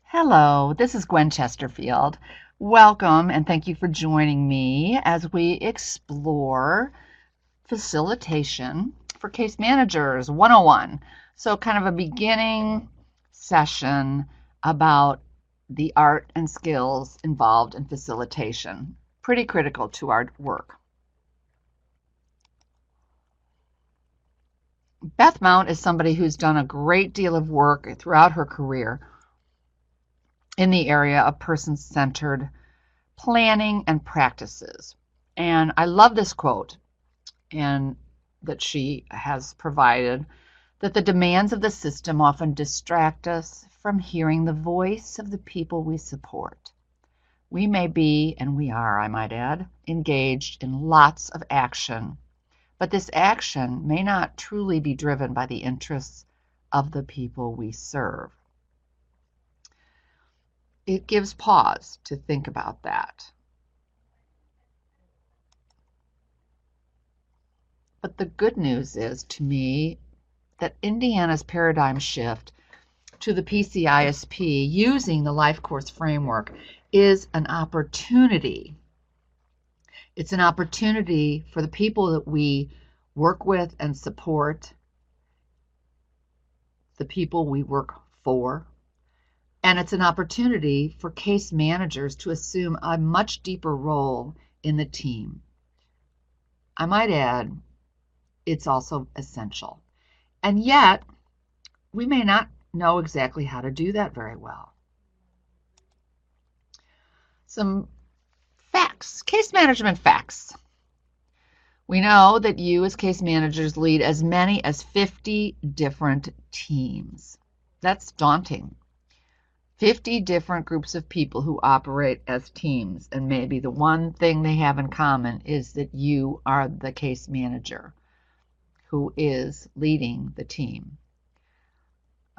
Hello, this is Gwen Chesterfield. Welcome and thank you for joining me as we explore facilitation for case managers 101. So, kind of a beginning session about the art and skills involved in facilitation. Pretty critical to our work. Beth Mount is somebody who's done a great deal of work throughout her career in the area of person-centered planning and practices. And I love this quote and that she has provided, that the demands of the system often distract us from hearing the voice of the people we support. We may be, and we are, I might add, engaged in lots of action, but this action may not truly be driven by the interests of the people we serve. It gives pause to think about that. But the good news is, to me, that Indiana's paradigm shift to the PCISP using the life course framework is an opportunity. It's an opportunity for the people that we work with and support, the people we work for, and it's an opportunity for case managers to assume a much deeper role in the team. I might add, it's also essential. And yet, we may not know exactly how to do that very well. Some facts, case management facts. We know that you as case managers lead as many as 50 different teams. That's daunting. 50 different groups of people who operate as teams, and maybe the one thing they have in common is that you are the case manager who is leading the team.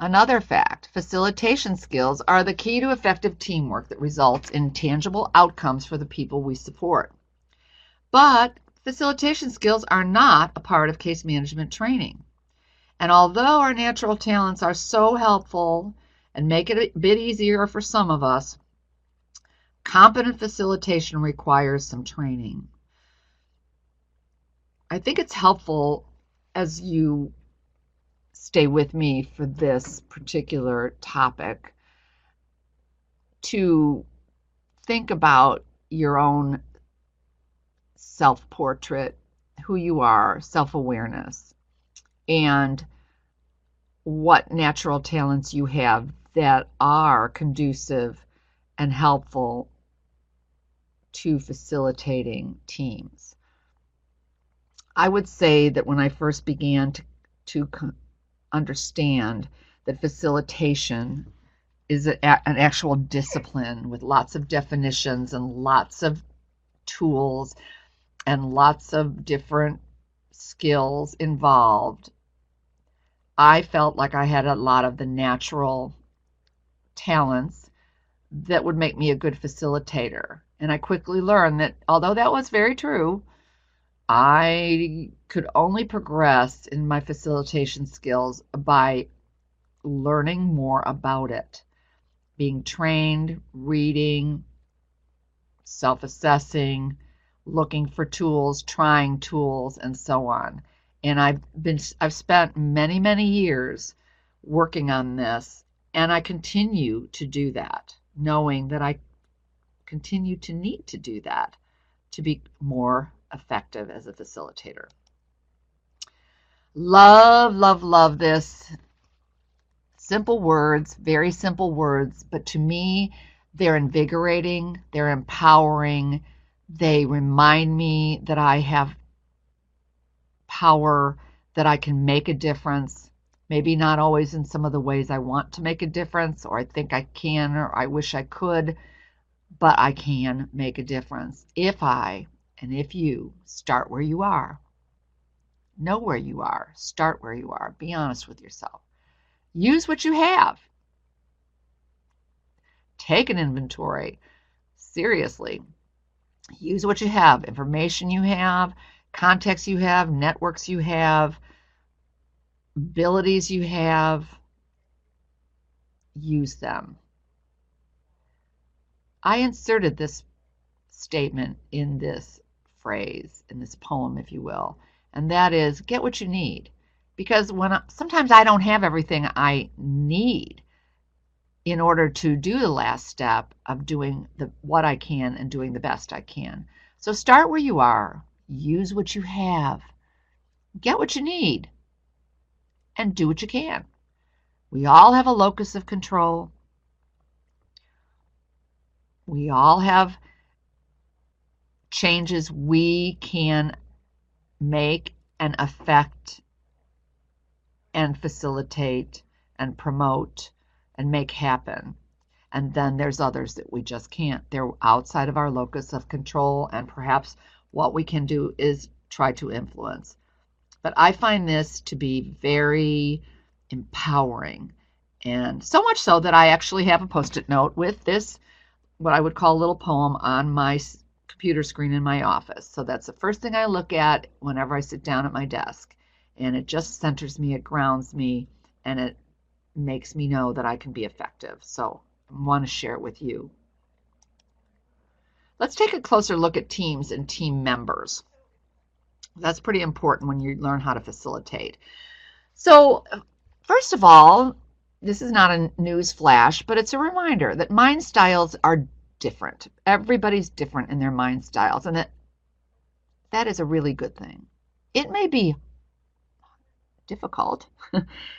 Another fact, facilitation skills are the key to effective teamwork that results in tangible outcomes for the people we support. But facilitation skills are not a part of case management training. And although our natural talents are so helpful and make it a bit easier for some of us, competent facilitation requires some training. I think it's helpful, as you stay with me for this particular topic, to think about your own self-portrait, who you are, self-awareness, and what natural talents you have that are conducive and helpful to facilitating teams. I would say that when I first began to understand that facilitation is an actual discipline with lots of definitions and lots of tools and lots of different skills involved, I felt like I had a lot of the natural talents that would make me a good facilitator. And I quickly learned that although that was very true, I could only progress in my facilitation skills by learning more about it, being trained, reading, self-assessing, looking for tools, trying tools, and so on. And I've spent many years working on this, and I continue to do that, knowing that I continue to need to do that to be more effective as a facilitator. Love this. Simple words, very simple words, but to me, they're invigorating, they're empowering, they remind me that I have power, that I can make a difference, maybe not always in some of the ways I want to make a difference, or I think I can, or I wish I could, but I can make a difference if I, and if you, start where you are. Know where you are. Start where you are. Be honest with yourself. Use what you have. Take an inventory. Seriously. Use what you have. Information you have, contacts you have, networks you have, abilities you have. Use them. I inserted this statement in this phrase, in this poem, if you will, and that is get what you need. Because sometimes I don't have everything I need in order to do the last step of doing what I can and doing the best I can. So start where you are, use what you have, get what you need, and do what you can. We all have a locus of control. We all have changes we can make and affect and facilitate and promote and make happen. And then there's others that we just can't. They're outside of our locus of control, and perhaps what we can do is try to influence. But I find this to be very empowering, and so much so that I actually have a post-it note with this, what I would call a little poem, on my computer screen in my office. So that's the first thing I look at whenever I sit down at my desk. And it just centers me, it grounds me, and it makes me know that I can be effective. So I want to share it with you. Let's take a closer look at teams and team members. That's pretty important when you learn how to facilitate. So first of all, this is not a news flash, but it's a reminder that mind styles are different. Everybody's different in their mind styles, and that is a really good thing. It may be difficult.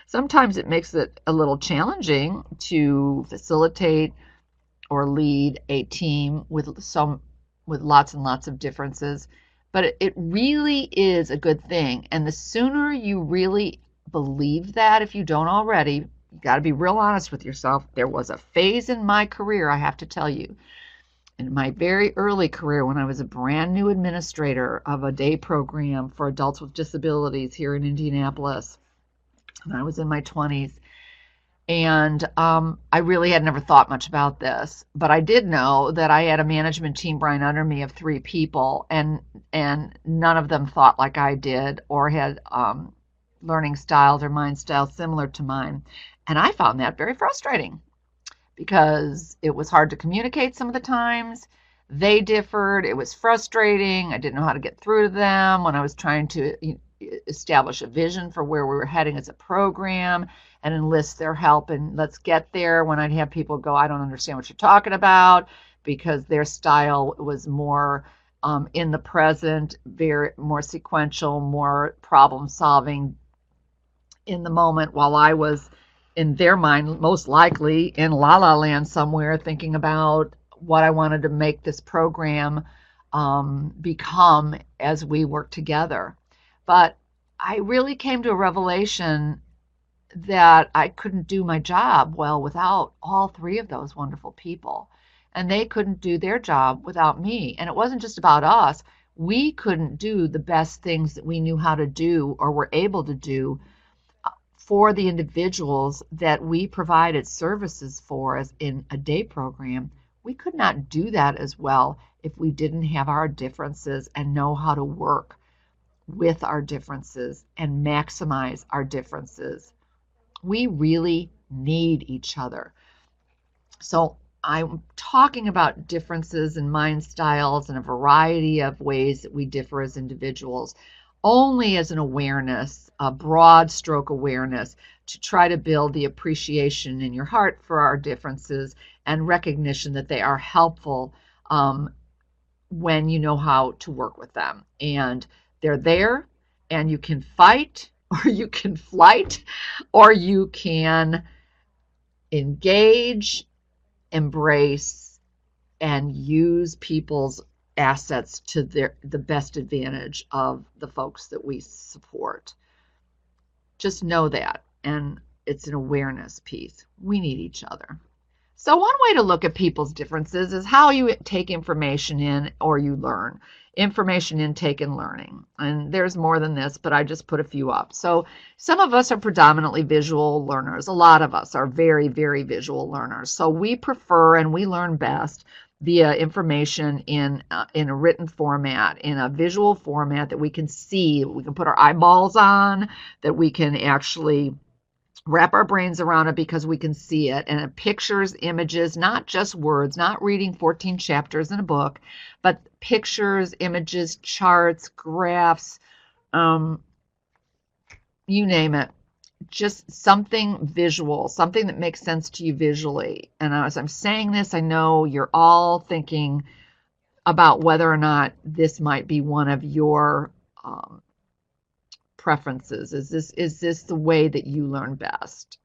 Sometimes it makes it a little challenging to facilitate or lead a team with lots and lots of differences, but it really is a good thing. And the sooner you really believe that, if you don't already, you got to be real honest with yourself. There was a phase in my career, I have to tell you, in my very early career, when I was a brand new administrator of a day program for adults with disabilities here in Indianapolis, and I was in my 20s, and I really had never thought much about this, but I did know that I had a management team right under me of 3 people, and none of them thought like I did or had learning styles or mind styles similar to mine, and I found that very frustrating, because it was hard to communicate some of the times. They differed. It was frustrating. I didn't know how to get through to them when I was trying to establish a vision for where we were heading as a program and enlist their help, and let's get there, when I'd have people go, I don't understand what you're talking about, because their style was more in the present, very more sequential, more problem solving in the moment, while I was, in their mind, most likely in La La Land somewhere, thinking about what I wanted to make this program become as we work together. But I really came to a revelation that I couldn't do my job well without all 3 of those wonderful people. And they couldn't do their job without me. And it wasn't just about us. We couldn't do the best things that we knew how to do or were able to do for the individuals that we provided services for, as in a day program. We could not do that as well if we didn't have our differences and know how to work with our differences and maximize our differences. We really need each other. So I'm talking about differences in mind styles and a variety of ways that we differ as individuals, only as an awareness, a broad stroke awareness, to try to build the appreciation in your heart for our differences and recognition that they are helpful when you know how to work with them. And they're there, and you can fight, or you can flight, or you can engage, embrace, and use people's assets to the best advantage of the folks that we support. Just know that, and it's an awareness piece. We need each other. So one way to look at people's differences is how you take information in or you learn. Information intake and learning. And there's more than this, but I just put a few up. So some of us are predominantly visual learners. A lot of us are very, very visual learners. So we prefer and we learn best via information in a written format, in a visual format that we can see, we can put our eyeballs on, that we can actually wrap our brains around it because we can see it, and it pictures, images, not just words, not reading 14 chapters in a book, but pictures, images, charts, graphs, um, you name it, just something visual, something that makes sense to you visually. And as I'm saying this, I know you're all thinking about whether or not this might be one of your preferences. Is this the way that you learn best?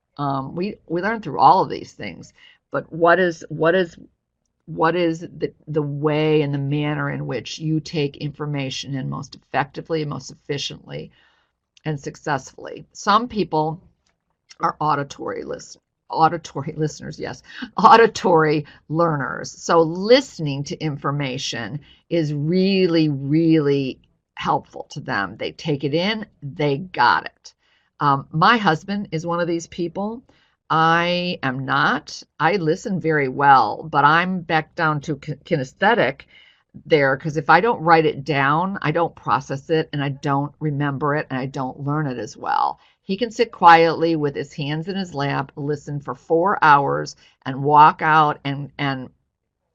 We learn through all of these things, but what is the way and the manner in which you take information in most effectively and most efficiently and successfully? Some people are auditory listeners, yes, auditory learners. So listening to information is really, really helpful to them. They take it in, they got it. My husband is one of these people. I am not. I listen very well, but I'm back down to kinesthetic there, because if I don't write it down, I don't process it, and I don't remember it, and I don't learn it as well. He can sit quietly with his hands in his lap, listen for 4 hours, and walk out and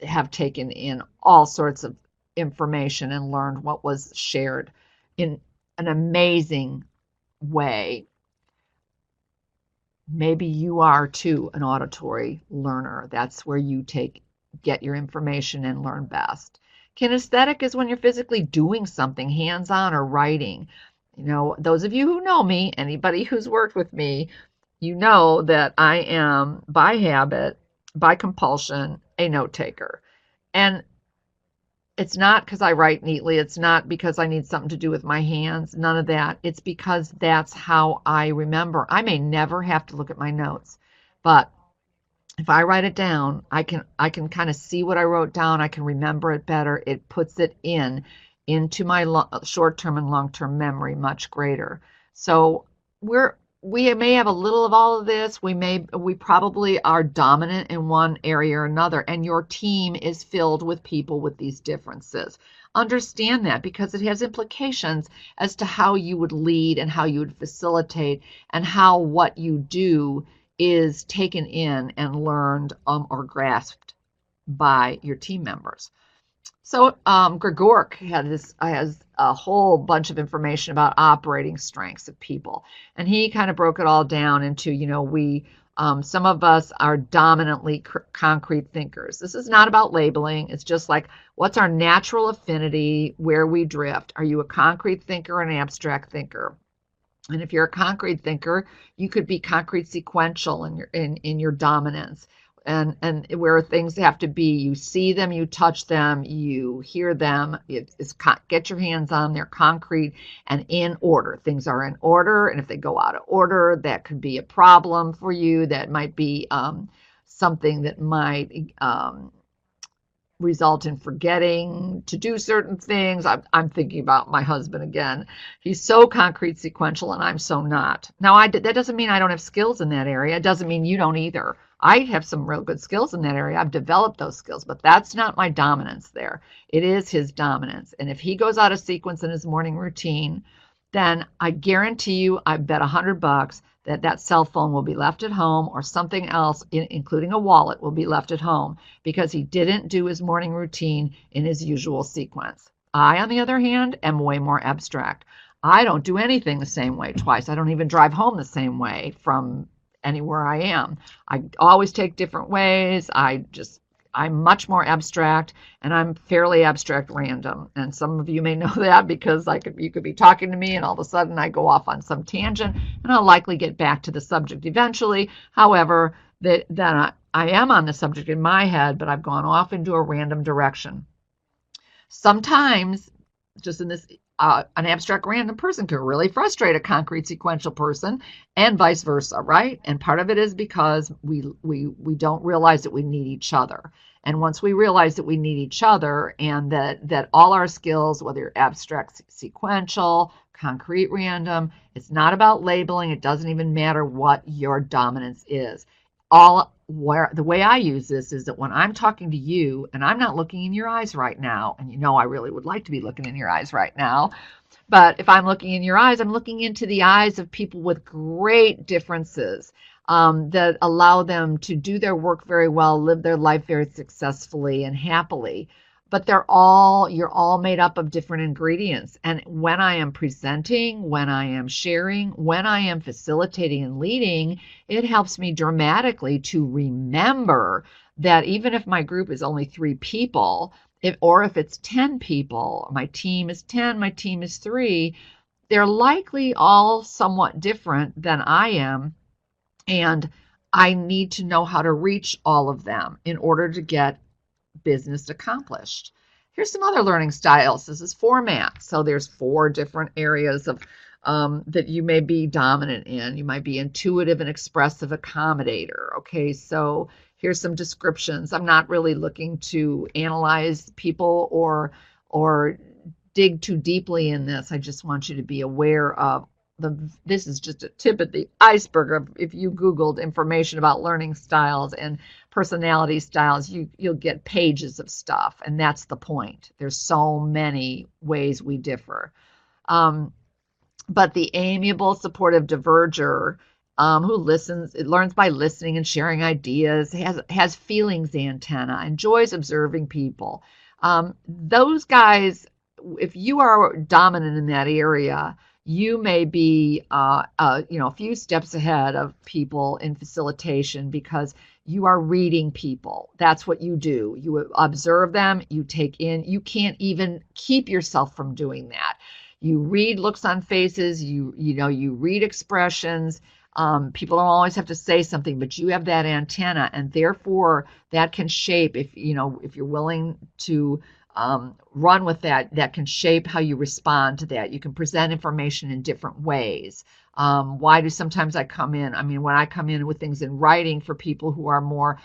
have taken in all sorts of information and learned what was shared in an amazing way. Maybe you are too an auditory learner. That's where you get your information and learn best. Kinesthetic is when you're physically doing something, hands-on or writing. You know, those of you who know me, anybody who's worked with me, you know that I am, by habit, by compulsion, a note taker. And it's not because I write neatly. It's not because I need something to do with my hands. None of that. It's because that's how I remember. I may never have to look at my notes, but if I write it down, I can kind of see what I wrote down. I can remember it better. It puts it into my short-term and long-term memory much greater. So we may have a little of all of this. We probably are dominant in one area or another, and your team is filled with people with these differences. Understand that, because it has implications as to how you would lead and how you would facilitate, and how what you do is taken in and learned or grasped by your team members. So Gregorek has a whole bunch of information about operating strengths of people, and he kind of broke it all down into, some of us are dominantly concrete thinkers. This is not about labeling. It's just like, what's our natural affinity, where we drift? Are you a concrete thinker or an abstract thinker? And if you're a concrete thinker, you could be concrete sequential in your dominance, and where things have to be. You see them, you touch them, you hear them. Get your hands on. They're concrete and in order. Things are in order, and if they go out of order, that could be a problem for you. That might be something that might result in forgetting to do certain things. I'm thinking about my husband again. He's so concrete sequential, and I'm so not. Now, that doesn't mean I don't have skills in that area. It doesn't mean you don't either. I have some real good skills in that area. I've developed those skills, but that's not my dominance there. It is his dominance. And if he goes out of sequence in his morning routine, then I guarantee you, I bet $100 that cell phone will be left at home, or something else, including a wallet, will be left at home, because he didn't do his morning routine in his usual sequence. I, on the other hand, am way more abstract. I don't do anything the same way twice. I don't even drive home the same way from anywhere I am. I always take different ways. I'm much more abstract, and I'm fairly abstract random. And some of you may know that, because you could be talking to me and all of a sudden I go off on some tangent, and I'll likely get back to the subject eventually. However, then I am on the subject in my head, but I've gone off into a random direction. Sometimes, just in this, an abstract random person can really frustrate a concrete sequential person, and vice versa, right? And part of it is because we don't realize that we need each other. And once we realize that we need each other, and that all our skills, whether you're abstract sequential, concrete random, it's not about labeling. It doesn't even matter what your dominance is. The way I use this is that when I'm talking to you and I'm not looking in your eyes right now, and I really would like to be looking in your eyes right now, But if I'm looking in your eyes, I'm looking into the eyes of people with great differences, that allow them to do their work very well, live their life very successfully and happily. But you're all made up of different ingredients. And when I am presenting, when I am sharing, when I am facilitating and leading, it helps me dramatically to remember that even if my group is only 3 people, or if it's 10 people, my team is 10, my team is 3, they're likely all somewhat different than I am. And I need to know how to reach all of them in order to get business accomplished. Here's some other learning styles. This is format. So there's 4 different areas of that you may be dominant in. You might be intuitive and expressive accommodator. Okay, so here's some descriptions. I'm not really looking to analyze people or dig too deeply in this. I just want you to be aware of this is just a tip of the iceberg of if you Googled information about learning styles and personality styles, you'll get pages of stuff, and that's the point. There's so many ways we differ. But the amiable, supportive diverger, who listens, it learns by listening and sharing ideas, has feelings antenna, enjoys observing people. Those guys, if you are dominant in that area, you may be a few steps ahead of people in facilitation because you are reading people. That's what you do. You observe them, you take in, you can't even keep yourself from doing that. You read looks on faces, you read expressions. People don't always have to say something, but you have that antenna, and therefore that can shape, if you're willing to run with that, that can shape how you respond to that. You can present information in different ways. Why do sometimes I come in? I mean, when I come in with things in writing for people who are more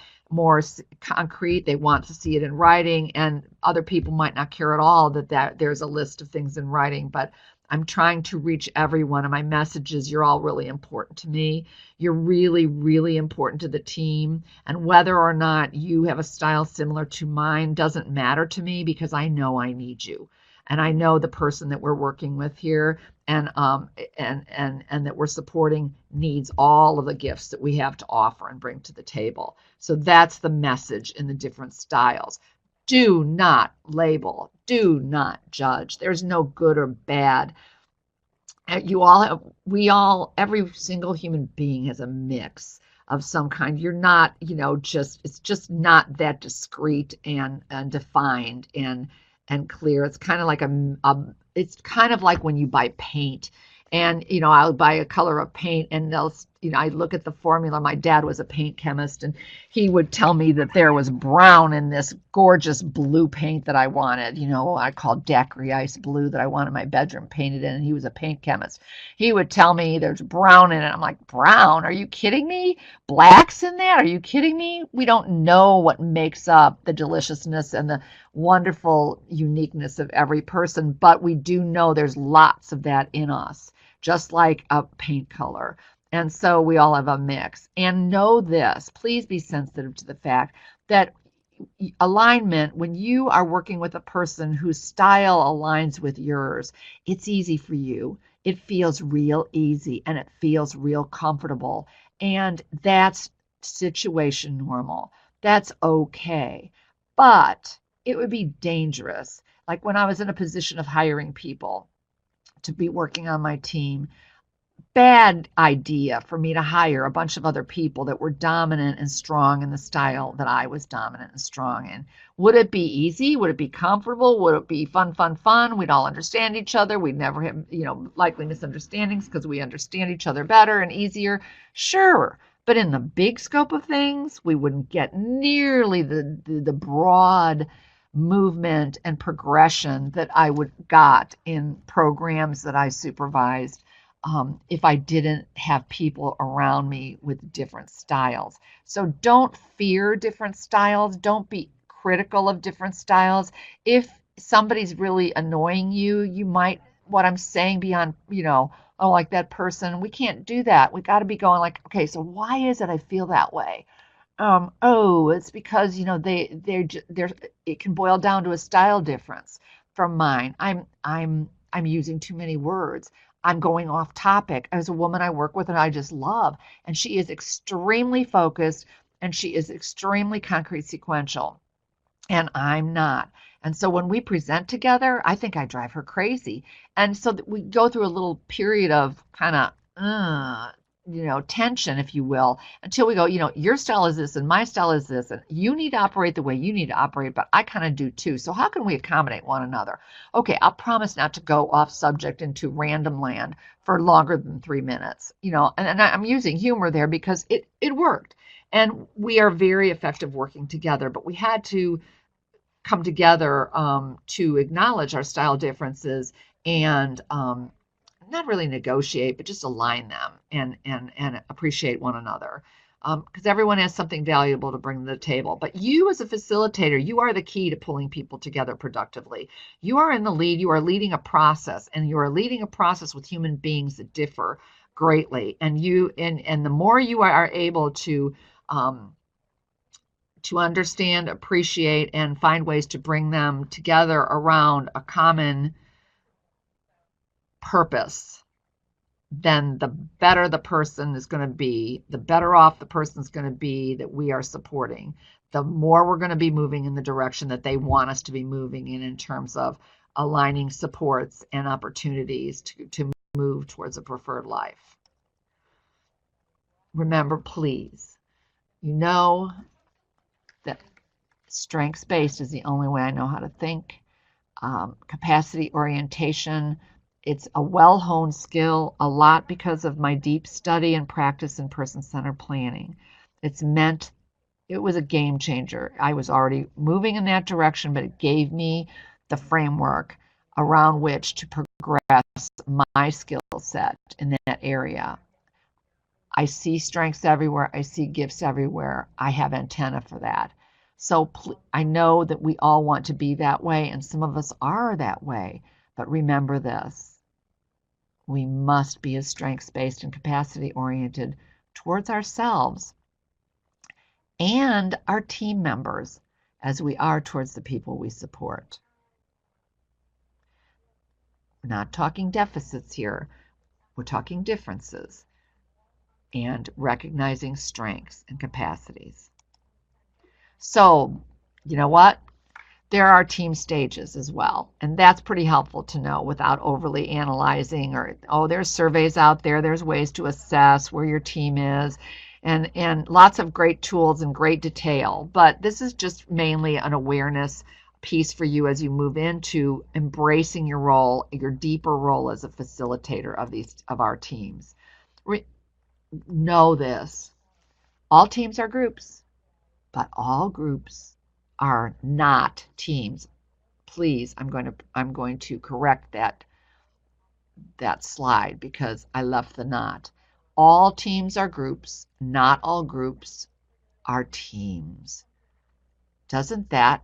concrete, they want to see it in writing, and other people might not care at all that there's a list of things in writing, but I'm trying to reach everyone, and my messages, you're all really important to me. You're really, really important to the team. And whether or not you have a style similar to mine doesn't matter to me because I know I need you. And I know the person that we're working with here and that we're supporting needs all of the gifts that we have to offer and bring to the table. So that's the message in the different styles. Do not label. Do not judge. There's no good or bad. Every single human being has a mix of some kind. You're not, it's just not that discrete and defined and clear. It's kind of like it's kind of like when you buy paint. And, I'll buy a color of paint and I look at the formula. My dad was a paint chemist and he would tell me that there was brown in this gorgeous blue paint that I wanted, I called daiquiri ice blue that I wanted my bedroom painted in. And he was a paint chemist. He would tell me there's brown in it. I'm like, brown? Are you kidding me? Black's in there? Are you kidding me? We don't know what makes up the deliciousness and the wonderful uniqueness of every person, but we do know there's lots of that in us, just like a paint color. And so we all have a mix. And know this, please be sensitive to the fact that alignment, when you are working with a person whose style aligns with yours, it's easy for you. It feels real easy and it feels real comfortable. And that's situation normal. That's okay. But it would be dangerous. Like when I was in a position of hiring people to be working on my team, bad idea for me to hire a bunch of other people that were dominant and strong in the style that I was dominant and strong in. Would it be easy? Would it be comfortable? Would it be fun, fun, fun? We'd all understand each other. We'd never have, likely misunderstandings because we understand each other better and easier. Sure. But in the big scope of things, we wouldn't get nearly the broad movement and progression that I got in programs that I supervised if I didn't have people around me with different styles. So don't fear different styles. Don't be critical of different styles. If somebody's really annoying you, you might, what I'm saying beyond, oh, like that person, we can't do that. We got to be going like, okay, so why is it I feel that way? It's because, they're it can boil down to a style difference from mine. I'm using too many words. I'm going off topic. As a woman I work with and I just love, and she is extremely focused and she is extremely concrete sequential, and I'm not. And so when we present together, I think I drive her crazy. And so we go through a little period of kind of, tension, if you will, until we go, your style is this and my style is this, and you need to operate the way you need to operate, but I kind of do too. So how can we accommodate one another? Okay, I'll promise not to go off subject into random land for longer than 3 minutes, and I'm using humor there because it worked. And we are very effective working together, but we had to come together to acknowledge our style differences and not really negotiate, but just align them and appreciate one another. Because everyone has something valuable to bring to the table. But you as a facilitator, you are the key to pulling people together productively. You are in the lead, you are leading a process, and you are leading a process with human beings that differ greatly. And the more you are able to understand, appreciate, and find ways to bring them together around a common purpose, then the better the person is going to be, the better off the person is going to be that we are supporting, the more we're going to be moving in the direction that they want us to be moving in terms of aligning supports and opportunities to move towards a preferred life. Remember, please, that strengths-based is the only way I know how to think. Capacity orientation, it's a well-honed skill, a lot because of my deep study and practice in person-centered planning. It was a game changer. I was already moving in that direction, but it gave me the framework around which to progress my skill set in that area. I see strengths everywhere. I see gifts everywhere. I have antenna for that. So I know that we all want to be that way, and some of us are that way. But remember this. We must be as strengths-based and capacity-oriented towards ourselves and our team members as we are towards the people we support. We're not talking deficits here. We're talking differences and recognizing strengths and capacities. So, you know what? There are team stages as well, and that's pretty helpful to know without overly analyzing there's surveys out there, there's ways to assess where your team is, and lots of great tools and great detail. But this is just mainly an awareness piece for you as you move into embracing your role, your deeper role as a facilitator of our teams. Know this: all teams are groups, but all groups are not teams. Please, I'm going to correct that slide because I left the not. All teams are groups, not all groups are teams. Think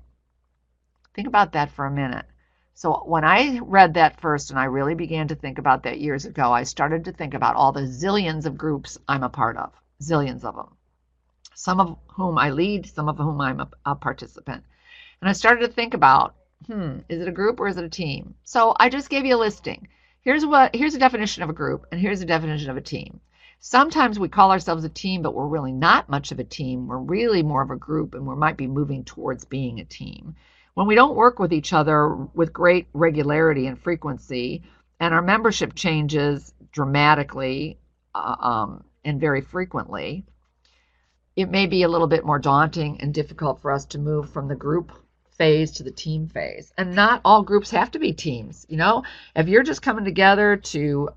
about that for a minute. So when I read that first and I really began to think about that years ago, I started to think about all the zillions of groups I'm a part of, zillions of them. Some of whom I lead, some of whom I'm a participant. And I started to think about, is it a group or is it a team? So I just gave you a listing. Here's a definition of a group, and here's a definition of a team. Sometimes we call ourselves a team, but we're really not much of a team. We're really more of a group, and we might be moving towards being a team. When we don't work with each other with great regularity and frequency, and our membership changes dramatically and very frequently, it may be a little bit more daunting and difficult for us to move from the group phase to the team phase. And not all groups have to be teams. If you're just coming together to,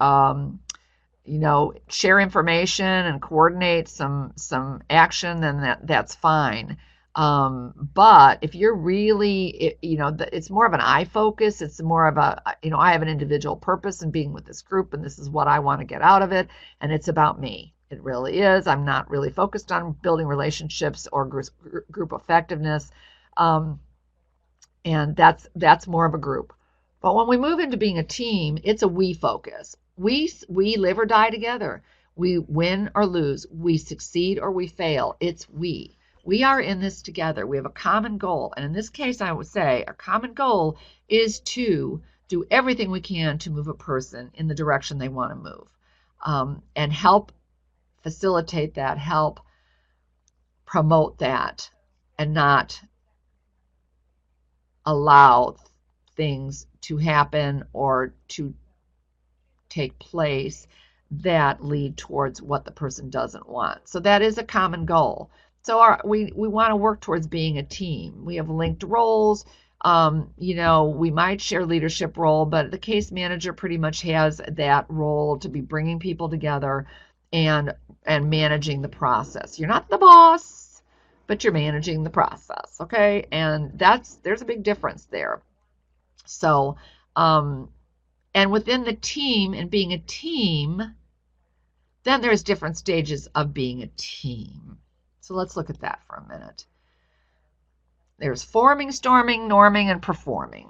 share information and coordinate some action, then that's fine. But if you're really, it's more of an I focus. It's more of I have an individual purpose in being with this group, and this is what I want to get out of it. And it's about me. It really is. I'm not really focused on building relationships or group effectiveness. And that's more of a group. But when we move into being a team, it's a we focus. We live or die together. We win or lose. We succeed or we fail. It's we. We are in this together. We have a common goal. And in this case, I would say a common goal is to do everything we can to move a person in the direction they want to move, and help facilitate that, help promote that, and not allow things to happen or to take place that lead towards what the person doesn't want. So that is a common goal. So we want to work towards being a team. We have linked roles. We might share leadership role, but the case manager pretty much has that role to be bringing people together and managing the process. You're not the boss, but you're managing the process, okay? And there's a big difference there. So, and within the team and being a team, then there's different stages of being a team. So let's look at that for a minute. There's forming, storming, norming, and performing.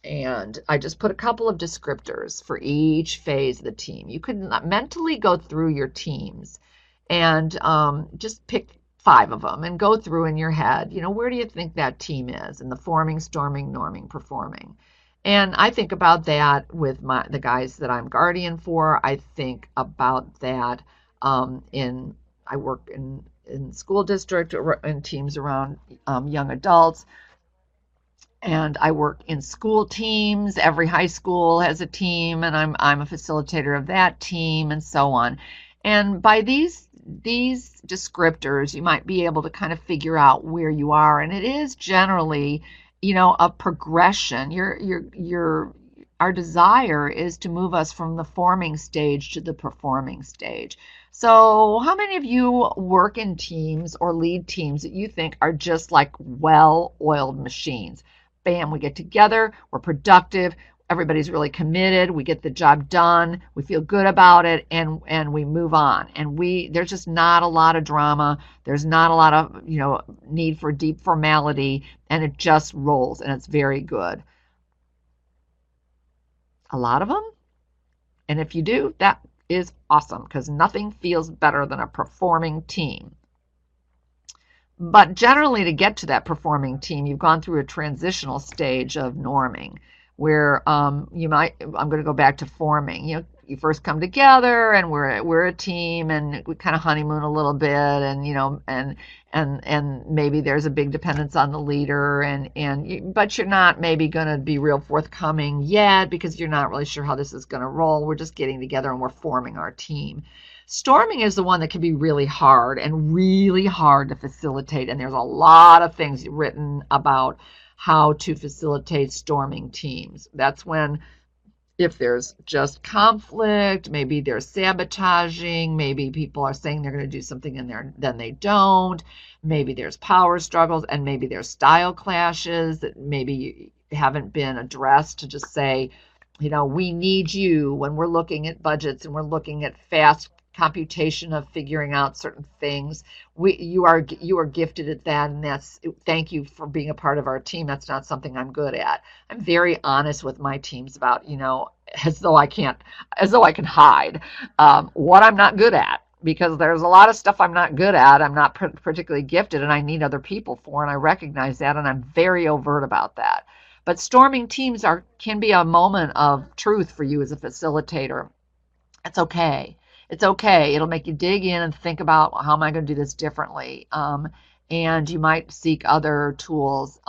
And I just put a couple of descriptors for each phase of the team. You could mentally go through your teams and just pick 5 of them and go through in your head, where do you think that team is in the forming, storming, norming, performing? And I think about that with the guys that I'm guardian for. I think about that I work in school district in teams around young adults. And I work in school teams. Every high school has a team, and I'm a facilitator of that team, and so on. And by these descriptors, you might be able to kind of figure out where you are. And it is generally, a progression. Our desire is to move us from the forming stage to the performing stage. So how many of you work in teams or lead teams that you think are just like well-oiled machines? Bam, we get together, we're productive, everybody's really committed, we get the job done, we feel good about it, and we move on. And there's just not a lot of drama, there's not a lot of need for deep formality, and it just rolls, and it's very good. A lot of them? And if you do, that is awesome, because nothing feels better than a performing team. But generally, to get to that performing team, you've gone through a transitional stage of norming, where I'm going to go back to forming. You first come together, and we're a team, and we kind of honeymoon a little bit, and and maybe there's a big dependence on the leader, but you're not maybe going to be real forthcoming yet because you're not really sure how this is going to roll. We're just getting together and we're forming our team. Storming is the one that can be really hard to facilitate, and there's a lot of things written about how to facilitate storming teams. That's when, if there's just conflict, maybe there's sabotaging, maybe people are saying they're going to do something and then they don't, maybe there's power struggles, and maybe there's style clashes that maybe haven't been addressed, to just say, we need you when we're looking at budgets and we're looking at fast computation of figuring out certain things. You are gifted at that, and thank you for being a part of our team. That's not something I'm good at. I'm very honest with my teams about, as though I can hide what I'm not good at, because there's a lot of stuff I'm not good at. I'm not particularly gifted, and I need other people for, and I recognize that, and I'm very overt about that. But storming teams can be a moment of truth for you as a facilitator. It's okay. It's okay. It'll make you dig in and think about, how am I going to do this differently? And you might seek other tools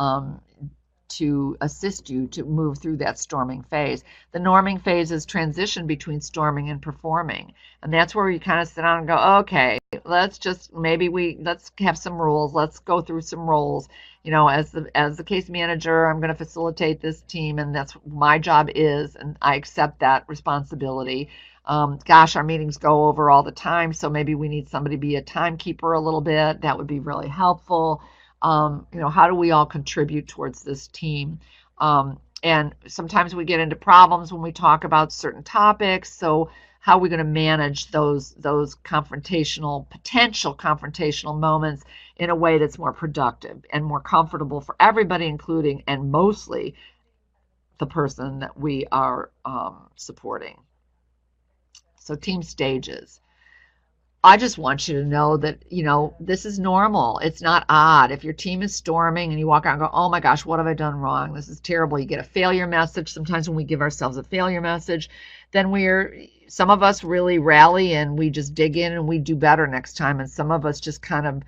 to assist you to move through that storming phase. The norming phase is transition between storming and performing. And that's where you kind of sit down and go, okay, let's have some rules. Let's go through some roles. As the case manager, I'm going to facilitate this team, and that's my job is, and I accept that responsibility. Gosh, our meetings go over all the time, so maybe we need somebody to be a timekeeper a little bit. That would be really helpful. How do we all contribute towards this team? And sometimes we get into problems when we talk about certain topics. So how are we going to manage those potential confrontational moments in a way that's more productive and more comfortable for everybody, including and mostly the person that we are supporting? So team stages. I just want you to know that, this is normal. It's not odd. If your team is storming and you walk out and go, oh my gosh, what have I done wrong? This is terrible. You get a failure message. Sometimes when we give ourselves a failure message, then some of us really rally and we just dig in and we do better next time. And some of us just kind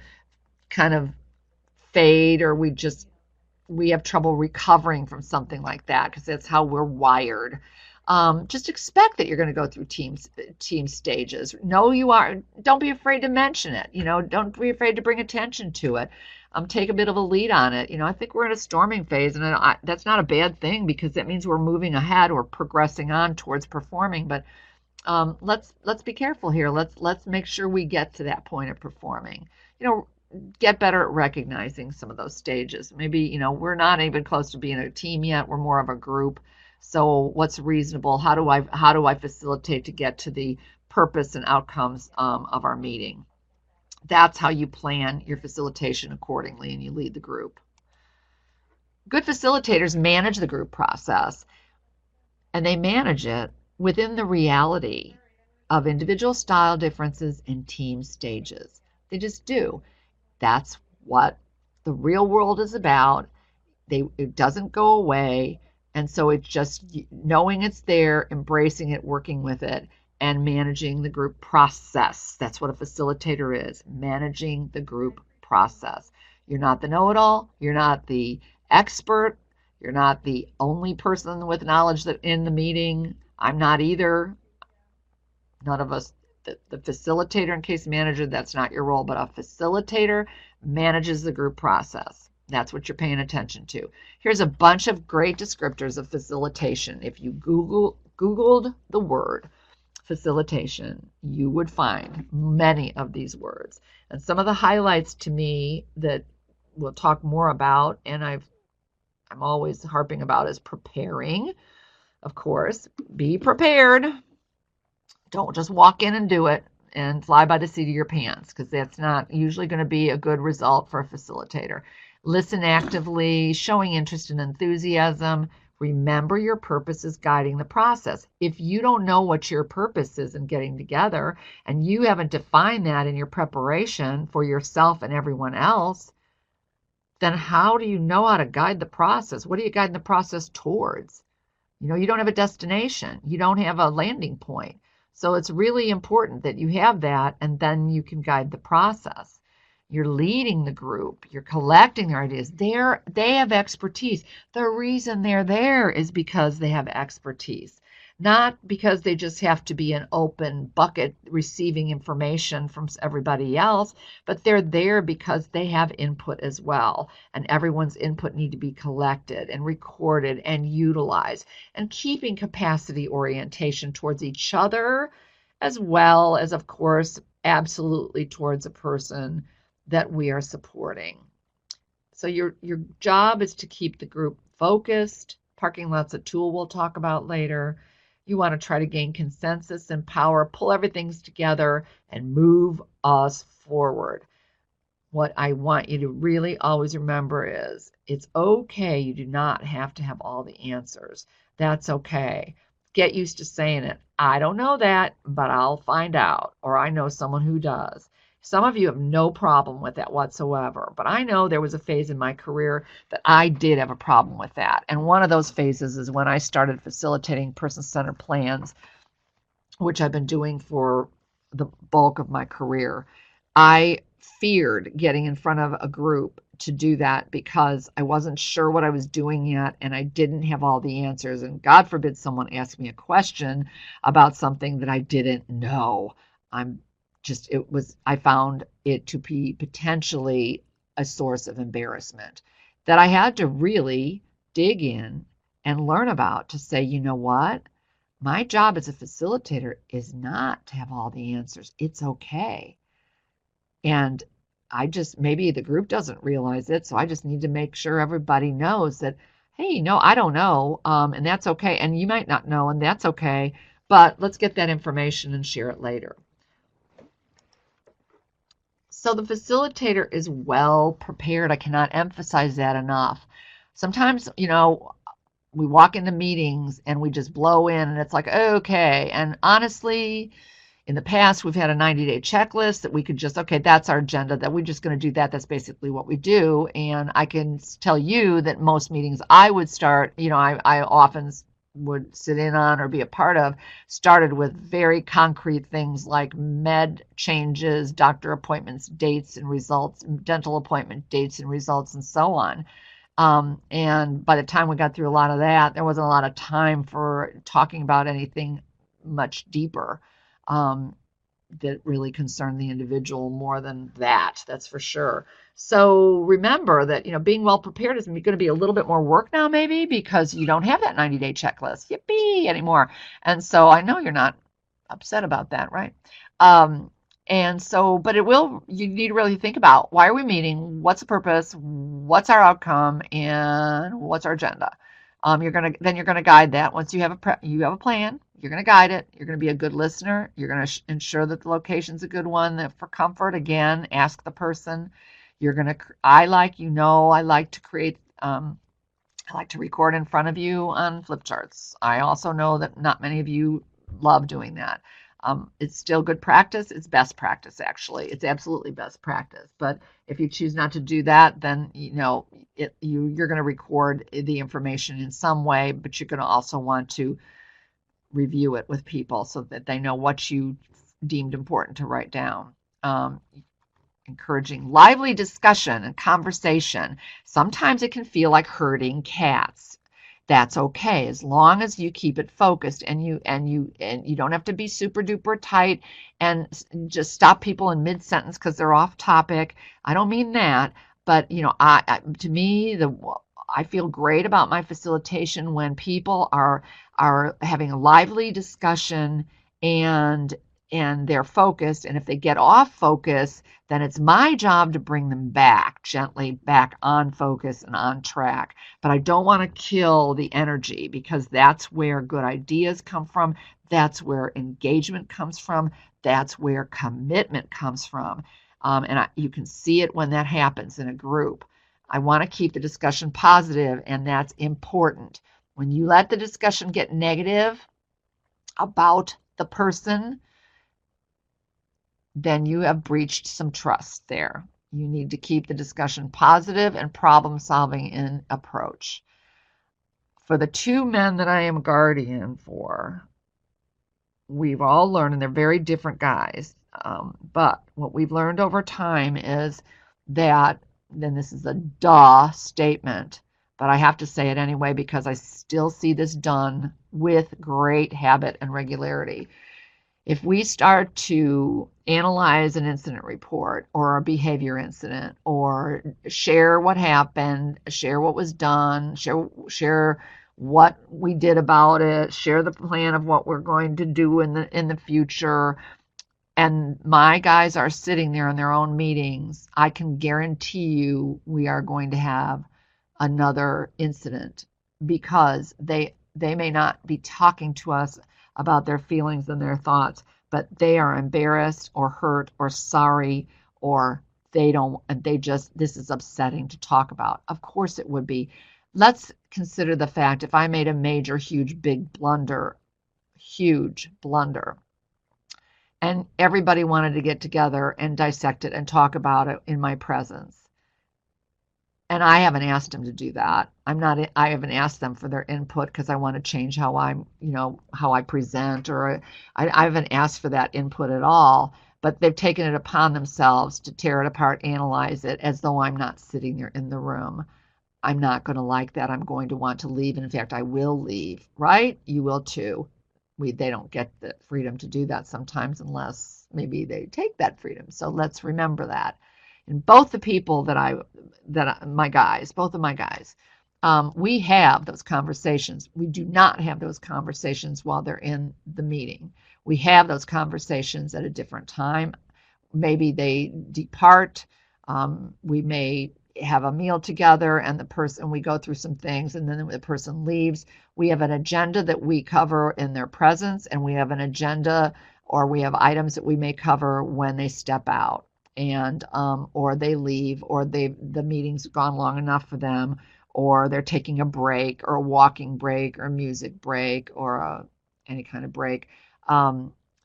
of fade, or we have trouble recovering from something like that because that's how we're wired. Just expect that you're going to go through team stages. No, you are. Don't be afraid to mention it. Don't be afraid to bring attention to it. Take a bit of a lead on it. I think we're in a storming phase, and that's not a bad thing because that means we're moving ahead or progressing on towards performing. But let's be careful here. Let's make sure we get to that point of performing. Get better at recognizing some of those stages. Maybe we're not even close to being a team yet. We're more of a group. So what's reasonable? How do I facilitate to get to the purpose and outcomes of our meeting? That's how you plan your facilitation accordingly, and you lead the group. Good facilitators manage the group process, and they manage it within the reality of individual style differences and team stages. They just do. That's what the real world is about. It doesn't go away. And so it's just knowing it's there, embracing it, working with it, and managing the group process. That's what a facilitator is, managing the group process. You're not the know-it-all. You're not the expert. You're not the only person with knowledge that in the meeting. I'm not either. None of us. The facilitator and case manager, that's not your role, but a facilitator manages the group process. That's what you're paying attention to. Here's a bunch of great descriptors of facilitation. If you Googled the word facilitation, you would find many of these words. And some of the highlights to me that we'll talk more about, and I'm always harping about, is preparing. Of course, be prepared. Don't just walk in and do it and fly by the seat of your pants, because that's not usually going to be a good result for a facilitator. Listen actively, showing interest and enthusiasm. Remember, your purpose is guiding the process. If you don't know what your purpose is in getting together, and you haven't defined that in your preparation for yourself and everyone else, then how do you know how to guide the process? What are you guiding the process towards? You don't have a destination. You don't have a landing point. So it's really important that you have that, and then you can guide the process. You're leading the group. You're collecting their ideas. They have expertise. The reason they're there is because they have expertise, not because they just have to be an open bucket receiving information from everybody else, but they're there because they have input as well. And everyone's input need to be collected and recorded and utilized, and keeping capacity orientation towards each other, as well as, of course, absolutely towards a person that we are supporting. So your job is to keep the group focused. Parking lot's a tool we'll talk about later. You want to try to gain consensus and power, pull everything together, and move us forward. What I want you to really always remember is it's okay. You do not have to have all the answers. That's okay. Get used to saying it. I don't know that, but I'll find out, or I know someone who does. Some of you have no problem with that whatsoever, but I know there was a phase in my career that I did have a problem with that. And one of those phases is when I started facilitating person-centered plans, which I've been doing for the bulk of my career. I feared getting in front of a group to do that because I wasn't sure what I was doing yet, and I didn't have all the answers. And God forbid someone asked me a question about something that I didn't know. I found it to be potentially a source of embarrassment that I had to really dig in and learn about, to say, you know what? My job as a facilitator is not to have all the answers. It's okay. And maybe the group doesn't realize it, so I just need to make sure everybody knows that, hey, no, I don't know, and that's okay. And you might not know, and that's okay, but let's get that information and share it later. So the facilitator is well prepared. I cannot emphasize that enough. Sometimes, we walk into meetings and we just blow in and it's like, okay. And honestly, In the past, we've had a 90-day checklist that we could just, okay, that's our agenda, that we're just going to do that. That's basically what we do. And I can tell you that most meetings I would start, I often would sit in on or be a part of, started with very concrete things like med changes, doctor appointments, dates and results, dental appointment dates and results, and so on. And by the time we got through a lot of that, there wasn't a lot of time for talking about anything much deeper that really concerned the individual more than that. That's for sure. So remember that, being well prepared is going to be a little bit more work now, maybe because you don't have that 90-day checklist, yippee, anymore. And so I know you're not upset about that, right? And so, but you need to really think about, why are we meeting? What's the purpose? What's our outcome? And what's our agenda? You're gonna guide that. Once you have a plan, you're gonna guide it. You're gonna be a good listener. You're gonna ensure that the location's a good one. That for comfort, again, ask the person. I like to create. I like to record in front of you on flip charts. I also know that not many of you love doing that. It's still good practice. It's best practice, actually. It's absolutely best practice. But if you choose not to do that, then you're going to record the information in some way, but you're going to also want to review it with people so that they know what you deemed important to write down. Encouraging lively discussion and conversation. Sometimes it can feel like herding cats. That's okay, as long as you keep it focused and you don't have to be super duper tight and just stop people in mid-sentence because they're off topic. I don't mean that, but to me, I feel great about my facilitation when people are having a lively discussion and they're focused, and if they get off focus, then it's my job to bring them gently back on focus and on track. But I don't want to kill the energy, because that's where good ideas come from. That's where engagement comes from. That's where commitment comes from. You can see it when that happens in a group. I want to keep the discussion positive, and that's important. When you let the discussion get negative about the person, then you have breached some trust there. You need to keep the discussion positive and problem-solving in approach. For the two men that I am guardian for, we've all learned, and they're very different guys, but what we've learned over time is that, then this is a duh statement, but I have to say it anyway because I still see this done with great habit and regularity. If we start to analyze an incident report or a behavior incident, or share what happened, share what was done, share what we did about it, share the plan of what we're going to do in the future, and my guys are sitting there in their own meetings, I can guarantee you we are going to have another incident, because they may not be talking to us about their feelings and their thoughts, but they are embarrassed or hurt or sorry, or this is upsetting to talk about. Of course it would be. Let's consider the fact, if I made a major, huge blunder, and everybody wanted to get together and dissect it and talk about it in my presence, and I haven't asked them to do that. I haven't asked them for their input because I want to change how I present, or I haven't asked for that input at all, but they've taken it upon themselves to tear it apart, analyze it, as though I'm not sitting there in the room. I'm not going to like that. I'm going to want to leave. And in fact, I will leave, right? You will too. They don't get the freedom to do that sometimes, unless maybe they take that freedom. So let's remember that. And both the people both of my guys, we have those conversations. We do not have those conversations while they're in the meeting. We have those conversations at a different time. Maybe they depart. We may have a meal together, and we go through some things, and then the person leaves. We have an agenda that we cover in their presence, and we have an agenda, or we have items that we may cover when they step out, and or they leave, or the meeting's gone long enough for them, or they're taking a break, or a walking break, or a music break, or any kind of break.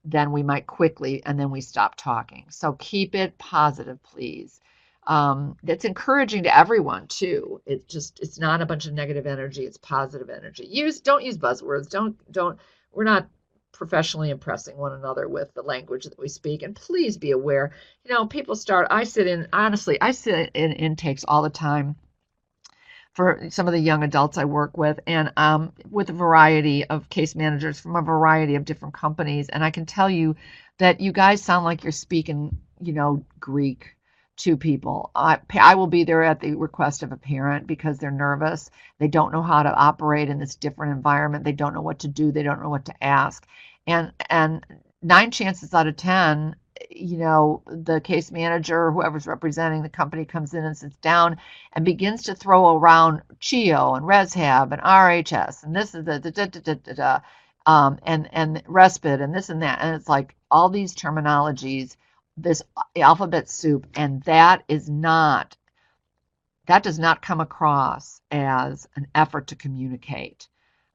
then we might quickly, and then we stop talking. So keep it positive, please. It's encouraging to everyone too. It's not a bunch of negative energy. It's positive energy. Don't use buzzwords. We're not professionally impressing one another with the language that we speak. And please be aware, people I sit in intakes all the time for some of the young adults I work with, and with a variety of case managers from a variety of different companies. And I can tell you that you guys sound like you're speaking, Greek to people. I will be there at the request of a parent because they're nervous. They don't know how to operate in this different environment. They don't know what to do. They don't know what to ask. And 9 chances out of 10, the case manager or whoever's representing the company comes in and sits down and begins to throw around CHIO and ResHab and RHS and this is and respite and this and that, and it's like all these terminologies, this alphabet soup, and that does not come across as an effort to communicate.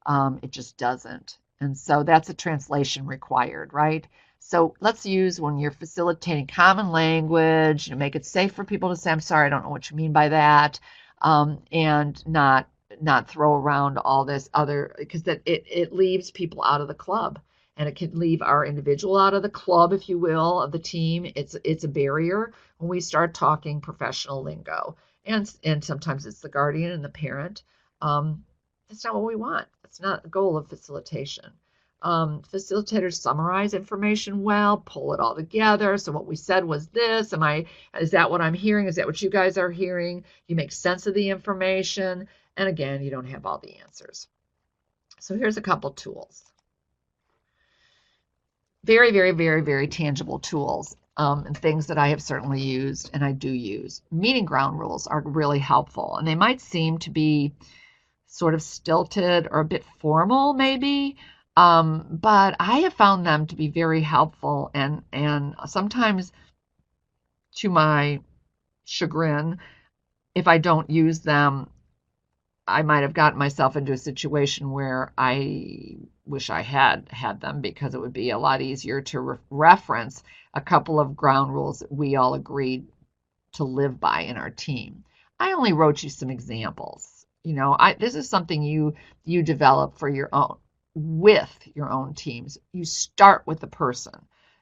It just doesn't. And so that's a translation required, right? So let's use, when you're facilitating, common language, make it safe for people to say, I'm sorry, I don't know what you mean by that, and not throw around all this other, because it leaves people out of the club, and it can leave our individual out of the club, if you will, of the team. It's a barrier when we start talking professional lingo, and sometimes it's the guardian and the parent. That's not what we want. That's not the goal of facilitation. Facilitators summarize information well, pull it all together. So what we said was this. Is that what I'm hearing? Is that what you guys are hearing? You make sense of the information. And again, you don't have all the answers. So here's a couple tools. Very, very, very, very tangible tools, and things that I have certainly used and I do use. Meeting ground rules are really helpful, and they might seem to be sort of stilted or a bit formal maybe, but I have found them to be very helpful, and sometimes, to my chagrin, if I don't use them, I might have gotten myself into a situation where I wish I had them, because it would be a lot easier to reference a couple of ground rules that we all agreed to live by in our team. I only wrote you some examples. This is something you develop for your own, with your own teams. You start with the person.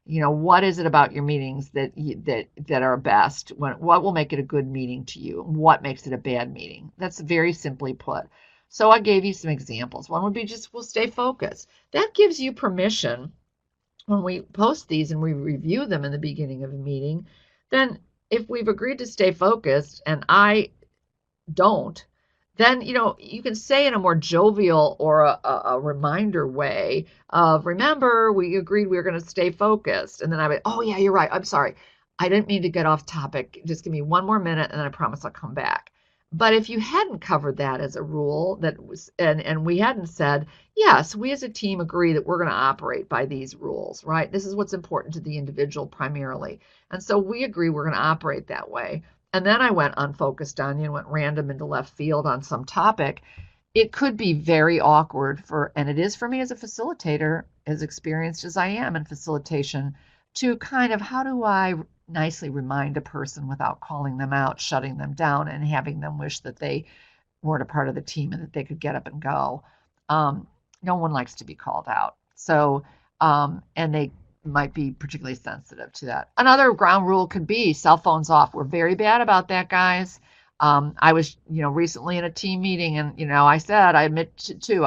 What is it about your meetings that are best? What will make it a good meeting to you? What makes it a bad meeting? That's very simply put. So I gave you some examples. One would be we'll stay focused. That gives you permission, when we post these and we review them in the beginning of a meeting, then if we've agreed to stay focused and I don't, then you can say in a more jovial or a reminder way of, remember, we agreed we were going to stay focused. And then I would, oh yeah, you're right, I'm sorry, I didn't mean to get off topic, just give me one more minute and then I promise I'll come back. But if you hadn't covered that as a rule, and we hadn't said, yes, we as a team agree that we're going to operate by these rules, right? This is what's important to the individual primarily, and so we agree we're going to operate that way. And then I went unfocused on you and went random into left field on some topic. It could be very awkward and it is for me as a facilitator, as experienced as I am in facilitation, to kind of, how do I nicely remind a person without calling them out, shutting them down, and having them wish that they weren't a part of the team and that they could get up and go. No one likes to be called out. So, and they might be particularly sensitive to that. Another ground rule could be cell phones off. We're very bad about that, guys. I was, recently in a team meeting, and I said, I admit to,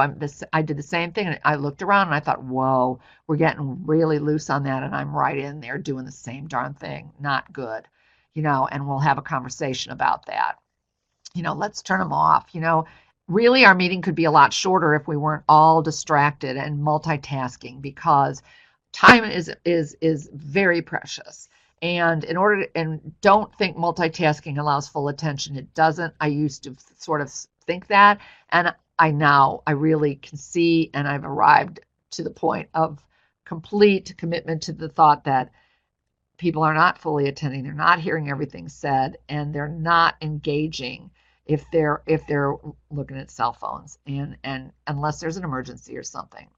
I did the same thing, and I looked around and I thought, whoa, we're getting really loose on that, and I'm right in there doing the same darn thing. Not good, and we'll have a conversation about that. Let's turn them off. Really, our meeting could be a lot shorter if we weren't all distracted and multitasking, because time is very precious. And don't think multitasking allows full attention. It doesn't. I used to sort of think that, and I really can see, and I've arrived to the point of complete commitment to the thought that people are not fully attending, they're not hearing everything said, and they're not engaging if they're looking at cell phones, and unless there's an emergency or something.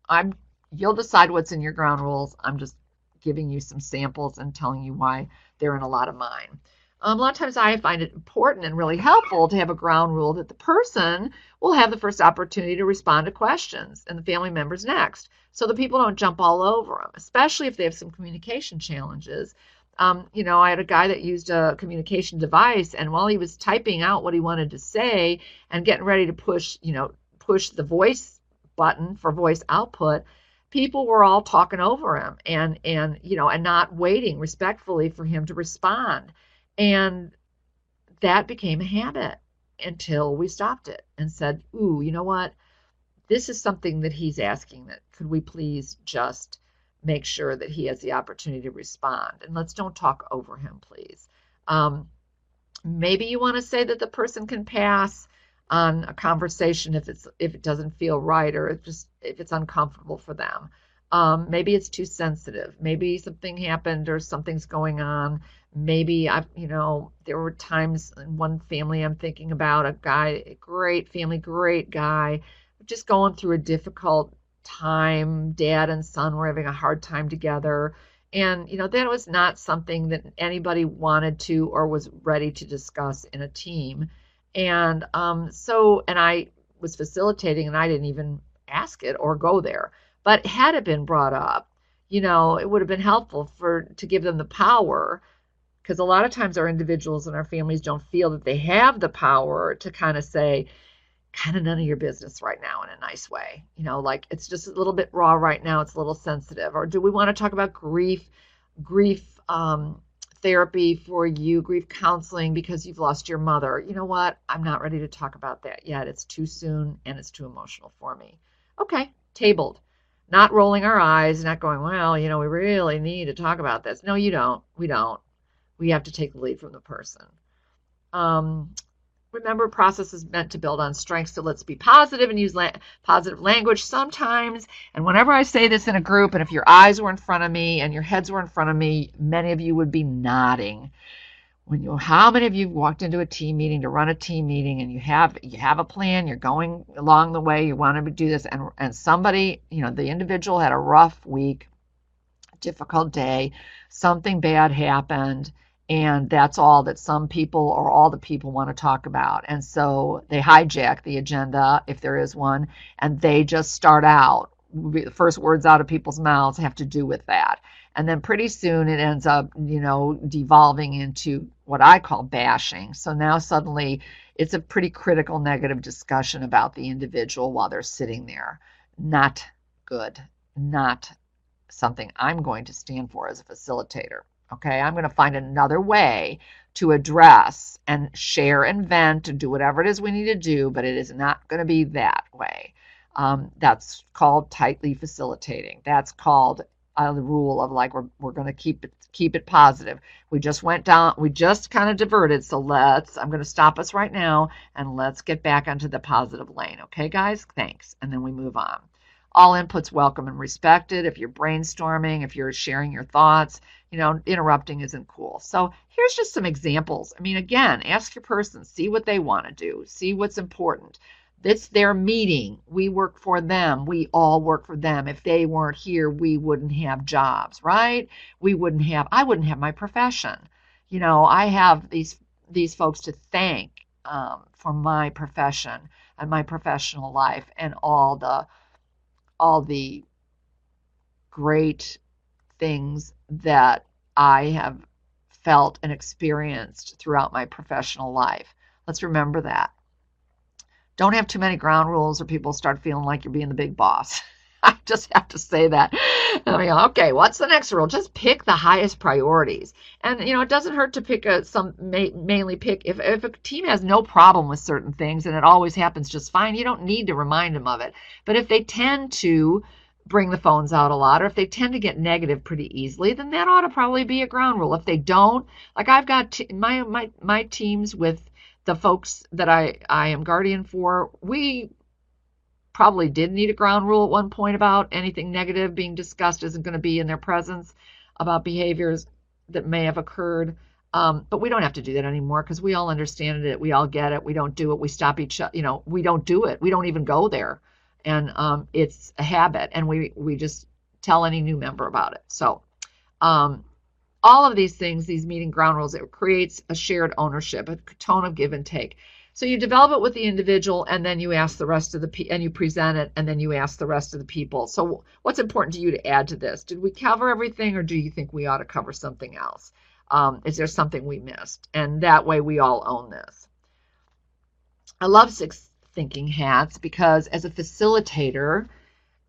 You'll decide what's in your ground rules. I'm just giving you some samples and telling you why they're in a lot of mine. A lot of times I find it important and really helpful to have a ground rule that the person will have the first opportunity to respond to questions and the family members next, so the people don't jump all over them, especially if they have some communication challenges. I had a guy that used a communication device, and while he was typing out what he wanted to say and getting ready to push the voice button for voice output, people were all talking over him and not waiting respectfully for him to respond. And that became a habit until we stopped it and said, ooh, you know what? This is something that he's asking, that could we please just make sure that he has the opportunity to respond, and let's don't talk over him, please. Maybe you want to say that the person can pass on a conversation if it doesn't feel right, or if it's uncomfortable for them. Maybe it's too sensitive. Maybe something happened or something's going on. Maybe there were times in one family I'm thinking about, a guy, a great family, great guy, just going through a difficult time. Dad and son were having a hard time together. And, that was not something that anybody wanted to or was ready to discuss in a team. And and I was facilitating, and I didn't even ask it or go there. But had it been brought up, it would have been helpful to give them the power, because a lot of times our individuals and our families don't feel that they have the power to kind of say, kind of none of your business right now, in a nice way. Like, it's just a little bit raw right now. It's a little sensitive. Or do we want to talk about grief therapy for you, grief counseling because you've lost your mother? You know what? I'm not ready to talk about that yet. It's too soon and it's too emotional for me. Okay, tabled. Not rolling our eyes, not going, well, we really need to talk about this. No, you don't. We don't. We have to take the lead from the person. Remember, process is meant to build on strengths, so let's be positive and use positive language sometimes. And whenever I say this in a group, and if your eyes were in front of me and your heads were in front of me, many of you would be nodding. How many of you walked into a team meeting to run a team meeting, and you have a plan, you're going along the way, you want to do this, and somebody, the individual had a rough week, difficult day, something bad happened, and that's all that some people or all the people want to talk about. And so they hijack the agenda, if there is one, and they just start out. The first words out of people's mouths have to do with that. And then pretty soon it ends up, devolving into what I call bashing. So now suddenly it's a pretty critical negative discussion about the individual while they're sitting there. Not good. Not something I'm going to stand for as a facilitator. Okay, I'm going to find another way to address and share and vent and do whatever it is we need to do, but it is not going to be that way. That's called tightly facilitating. That's called the rule of, like, we're going to keep it positive. We just went down, we just kind of diverted, so I'm going to stop us right now and let's get back onto the positive lane. Okay, guys, thanks. And then we move on. All inputs welcome and respected. If you're brainstorming, if you're sharing your thoughts, interrupting isn't cool. So here's just some examples. Again, ask your person, see what they want to do, see what's important. It's their meeting. We work for them. We all work for them. If they weren't here, we wouldn't have jobs, right? I wouldn't have my profession. I have these folks to thank for my profession and my professional life and all the great things that I have felt and experienced throughout my professional life. Let's remember that. Don't have too many ground rules or people start feeling like you're being the big boss. I just have to say that. Okay, what's the next rule? Just pick the highest priorities. And, it doesn't hurt to pick mainly pick, if a team has no problem with certain things and it always happens just fine, you don't need to remind them of it. But if they tend to bring the phones out a lot, or if they tend to get negative pretty easily, then that ought to probably be a ground rule. If they don't, like I've got my teams with the folks that I am guardian for, we probably did need a ground rule at one point about anything negative being discussed isn't going to be in their presence, about behaviors that may have occurred. But we don't have to do that anymore because we all understand it. We all get it. We don't do it. We stop each other. We don't do it. We don't even go there. And it's a habit. And we just tell any new member about it. So All of these things, these meeting ground rules, it creates a shared ownership, a tone of give and take. So you develop it with the individual, and then you ask the rest of the and you present it, and then you ask the rest of the people. So what's important to you to add to this? Did we cover everything, or do you think we ought to cover something else? Is there something we missed? And that way we all own this. I love 6 thinking hats because as a facilitator,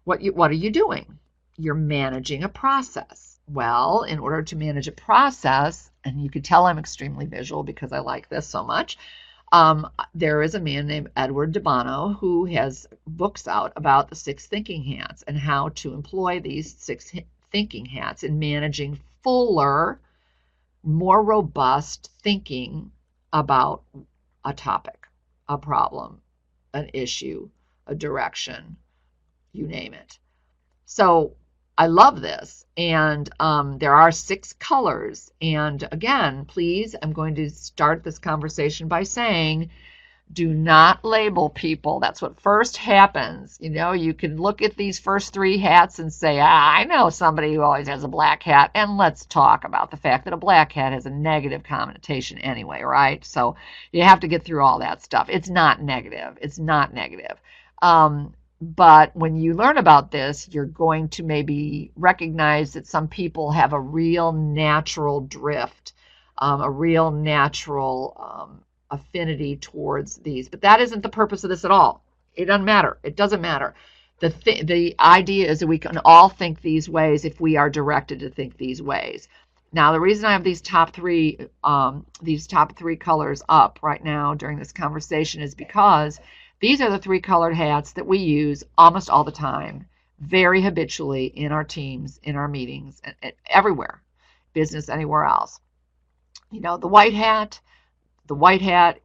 what are you doing? You're managing a process. Well, in order to manage a process, and you could tell I'm extremely visual because I like this so much, there is a man named Edward DeBono who has books out about the 6 thinking hats and how to employ these 6 thinking hats in managing fuller, more robust thinking about a topic, a problem, an issue, a direction, you name it. So I love this, and there are 6 colors, and again, please, I'm going to start this conversation by saying, do not label people. That's what first happens. You know, you can look at these first 3 hats and say, I know somebody who always has a black hat, and let's talk about the fact that a black hat has a negative connotation anyway, right? So you have to get through all that stuff. It's not negative. It's not negative. But when you learn about this, you're going to maybe recognize that some people have a real natural drift, a real natural affinity towards these. But that isn't the purpose of this at all. It doesn't matter. It doesn't matter. The idea is that we can all think these ways if we are directed to think these ways. Now, the reason I have these top three colors up right now during this conversation is because these are the 3 colored hats that we use almost all the time, very habitually in our teams, in our meetings, and everywhere, business, anywhere else. You know, the white hat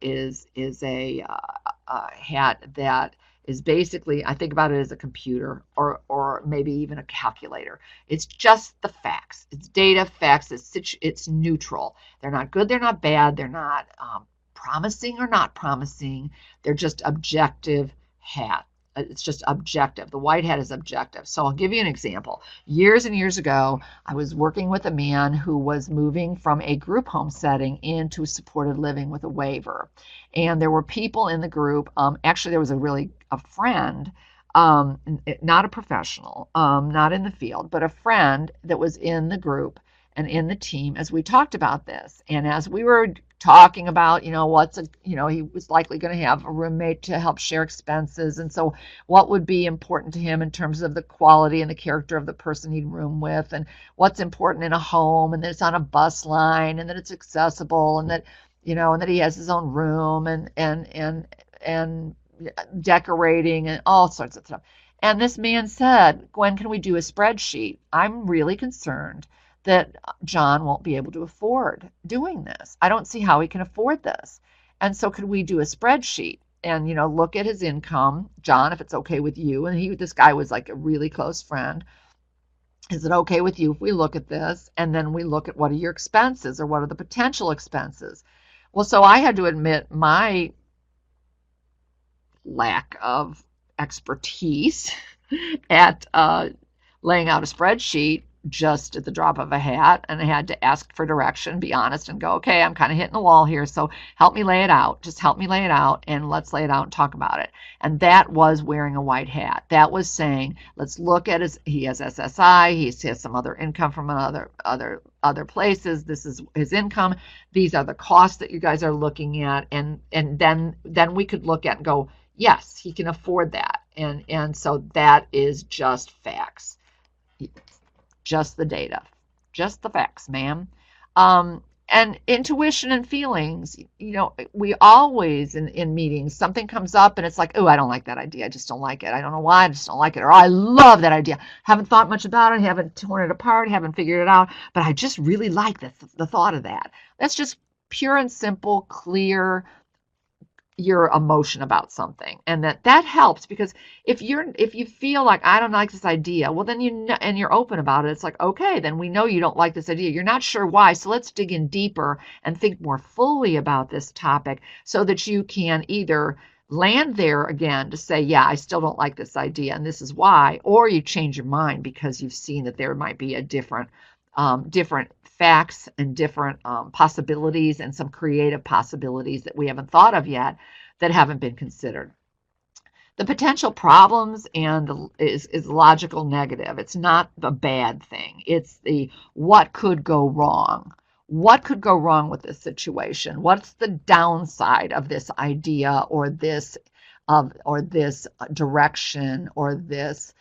is a hat that is basically, I think about it as a computer or maybe even a calculator. It's just the facts. It's data, facts. It's neutral. They're not good. They're not bad. They're not promising or not promising. They're just objective hat. It's just objective. The white hat is objective. So I'll give you an example. Years and years ago, I was working with a man who was moving from a group home setting into supported living with a waiver. And there were people in the group. Actually, there was a friend, not a professional, not in the field, but a friend that was in the group and in the team as we talked about this. And as we were talking about, he was likely going to have a roommate to help share expenses. And so what would be important to him in terms of the quality and the character of the person he'd room with, and what's important in a home, and that it's on a bus line, and that it's accessible, and that, and that he has his own room and decorating and all sorts of stuff. And this man said, Gwen, can we do a spreadsheet? I'm really concerned that John won't be able to afford doing this. I don't see how he can afford this. And so could we do a spreadsheet and, look at his income, John, if it's okay with you. And this guy was like a really close friend. Is it okay with you if we look at this? And then we look at what are your expenses or what are the potential expenses? Well, so I had to admit my lack of expertise at laying out a spreadsheet just at the drop of a hat, and I had to ask for direction, be honest, and go, okay, I'm kind of hitting the wall here, so help me lay it out. Just help me lay it out, and let's lay it out and talk about it. And that was wearing a white hat. That was saying, let's look at he has SSI, he has some other income from other places. This is his income. These are the costs that you guys are looking at, and then we could look at and go, yes, he can afford that. And so that is just facts. Just the data, just the facts, ma'am. And intuition and feelings, we always in meetings, something comes up and it's like, oh, I don't like that idea. I just don't like it. I don't know why, I just don't like it. Or I love that idea. Haven't thought much about it, haven't torn it apart, haven't figured it out, but I just really like the thought of that. That's just pure and simple, clear your emotion about something, and that helps, because if you feel like I don't like this idea, well, then and you're open about it, it's like, okay, then we know you don't like this idea, you're not sure why, so let's dig in deeper and think more fully about this topic so that you can either land there again to say, yeah, I still don't like this idea and this is why, or you change your mind because you've seen that there might be a different different facts and different possibilities and some creative possibilities that we haven't thought of yet that haven't been considered. The potential problems and is logical negative. It's not a bad thing. It's the what could go wrong. What could go wrong with this situation? What's the downside of this idea or this direction or this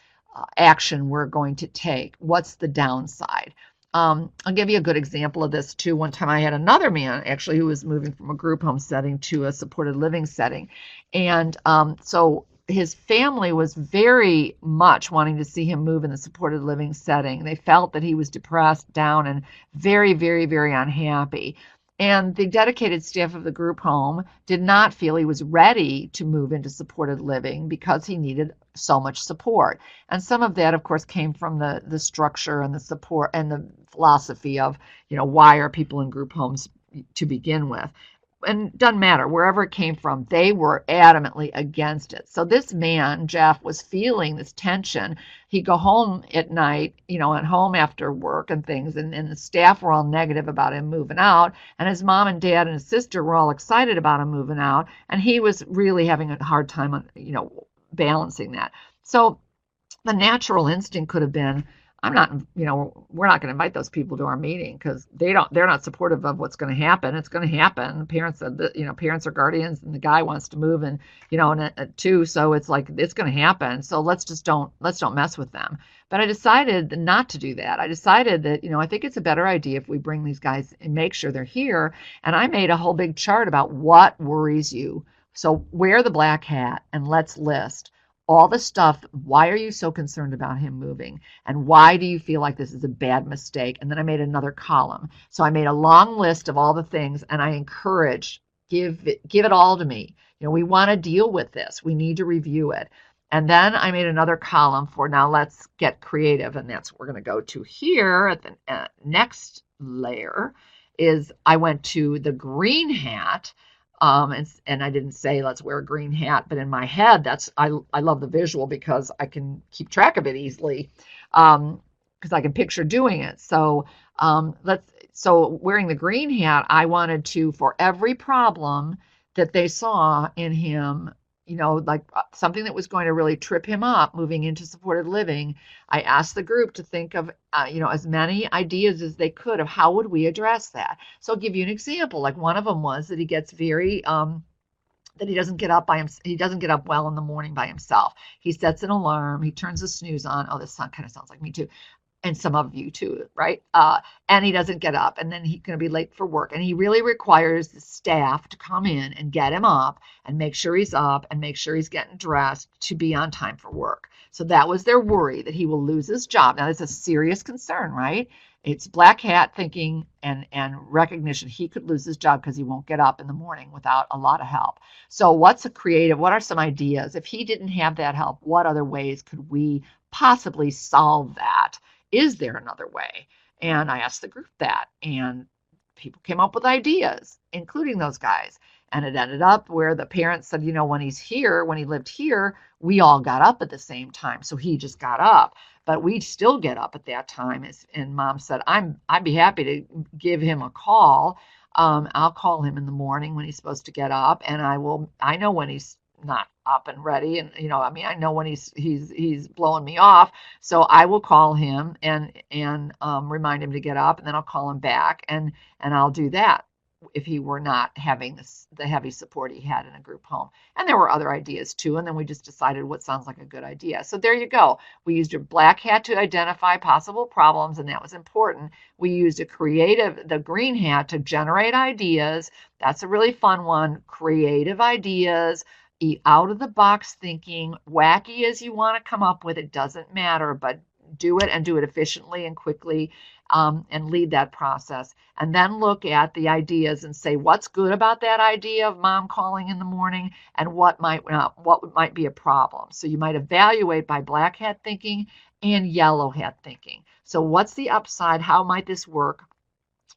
action we're going to take? What's the downside? I'll give you a good example of this too. One time I had another man actually who was moving from a group home setting to a supported living setting. And so his family was very much wanting to see him move in the supported living setting. They felt that he was depressed, down, and very, very, very unhappy. And the dedicated staff of the group home did not feel he was ready to move into supported living because he needed so much support. And some of that, of course, came from the structure and the support and the philosophy of, why are people in group homes to begin with? And it doesn't matter, wherever it came from, they were adamantly against it. So this man, Jeff, was feeling this tension. He'd go home at night, at home after work and things, and the staff were all negative about him moving out, and his mom and dad and his sister were all excited about him moving out, and he was really having a hard time on, balancing that. So the natural instinct could have been, we're not going to invite those people to our meeting because they're not supportive of what's going to happen. It's going to happen. The parents said that, parents are guardians and the guy wants to move and, too. So it's like, it's going to happen. So let's don't mess with them. But I decided not to do that. I decided that, I think it's a better idea if we bring these guys and make sure they're here. And I made a whole big chart about what worries you. So wear the black hat and let's list all the stuff. Why are you so concerned about him moving? And why do you feel like this is a bad mistake? And then I made another column. So I made a long list of all the things, and I encouraged, give it all to me. We want to deal with this. We need to review it. And then I made another column for now let's get creative. And that's what we're going to go to here at the next layer is I went to the green hat. And I didn't say let's wear a green hat, but in my head, I love the visual because I can keep track of it easily because I can picture doing it. So wearing the green hat, I wanted to, for every problem that they saw in him, like something that was going to really trip him up moving into supported living, I asked the group to think of, as many ideas as they could of how would we address that. So I'll give you an example. Like one of them was that he gets very, that he doesn't get up he doesn't get up well in the morning by himself. He sets an alarm. He turns the snooze on. Oh, this kind of sounds like me too. And some of you too, right? And he doesn't get up, and then he's going to be late for work. And he really requires the staff to come in and get him up and make sure he's up and make sure he's getting dressed to be on time for work. So that was their worry, that he will lose his job. Now, that's a serious concern, right? It's black hat thinking and recognition. He could lose his job because he won't get up in the morning without a lot of help. So what are some ideas? If he didn't have that help, what other ways could we possibly solve that? Is there another way? And I asked the group that, and people came up with ideas, including those guys. And it ended up where the parents said, when he lived here, we all got up at the same time. So he just got up, but we still get up at that time. And mom said, I'd be happy to give him a call. I'll call him in the morning when he's supposed to get up. And I know when he's not up and ready, and I know when he's blowing me off, so I will call him and remind him to get up, and then I'll call him back, and I'll do that if he were not having the heavy support he had in a group home. And there were other ideas too, and then we just decided what sounds like a good idea. So there you go. We used a black hat to identify possible problems, and that was important. We used the green hat to generate ideas. That's a really fun one. Creative ideas. Out of the box thinking, wacky as you want to come up with, it doesn't matter, but do it and do it efficiently and quickly, and lead that process. And then look at the ideas and say, what's good about that idea of mom calling in the morning and what might be a problem. So you might evaluate by black hat thinking and yellow hat thinking. So what's the upside? How might this work?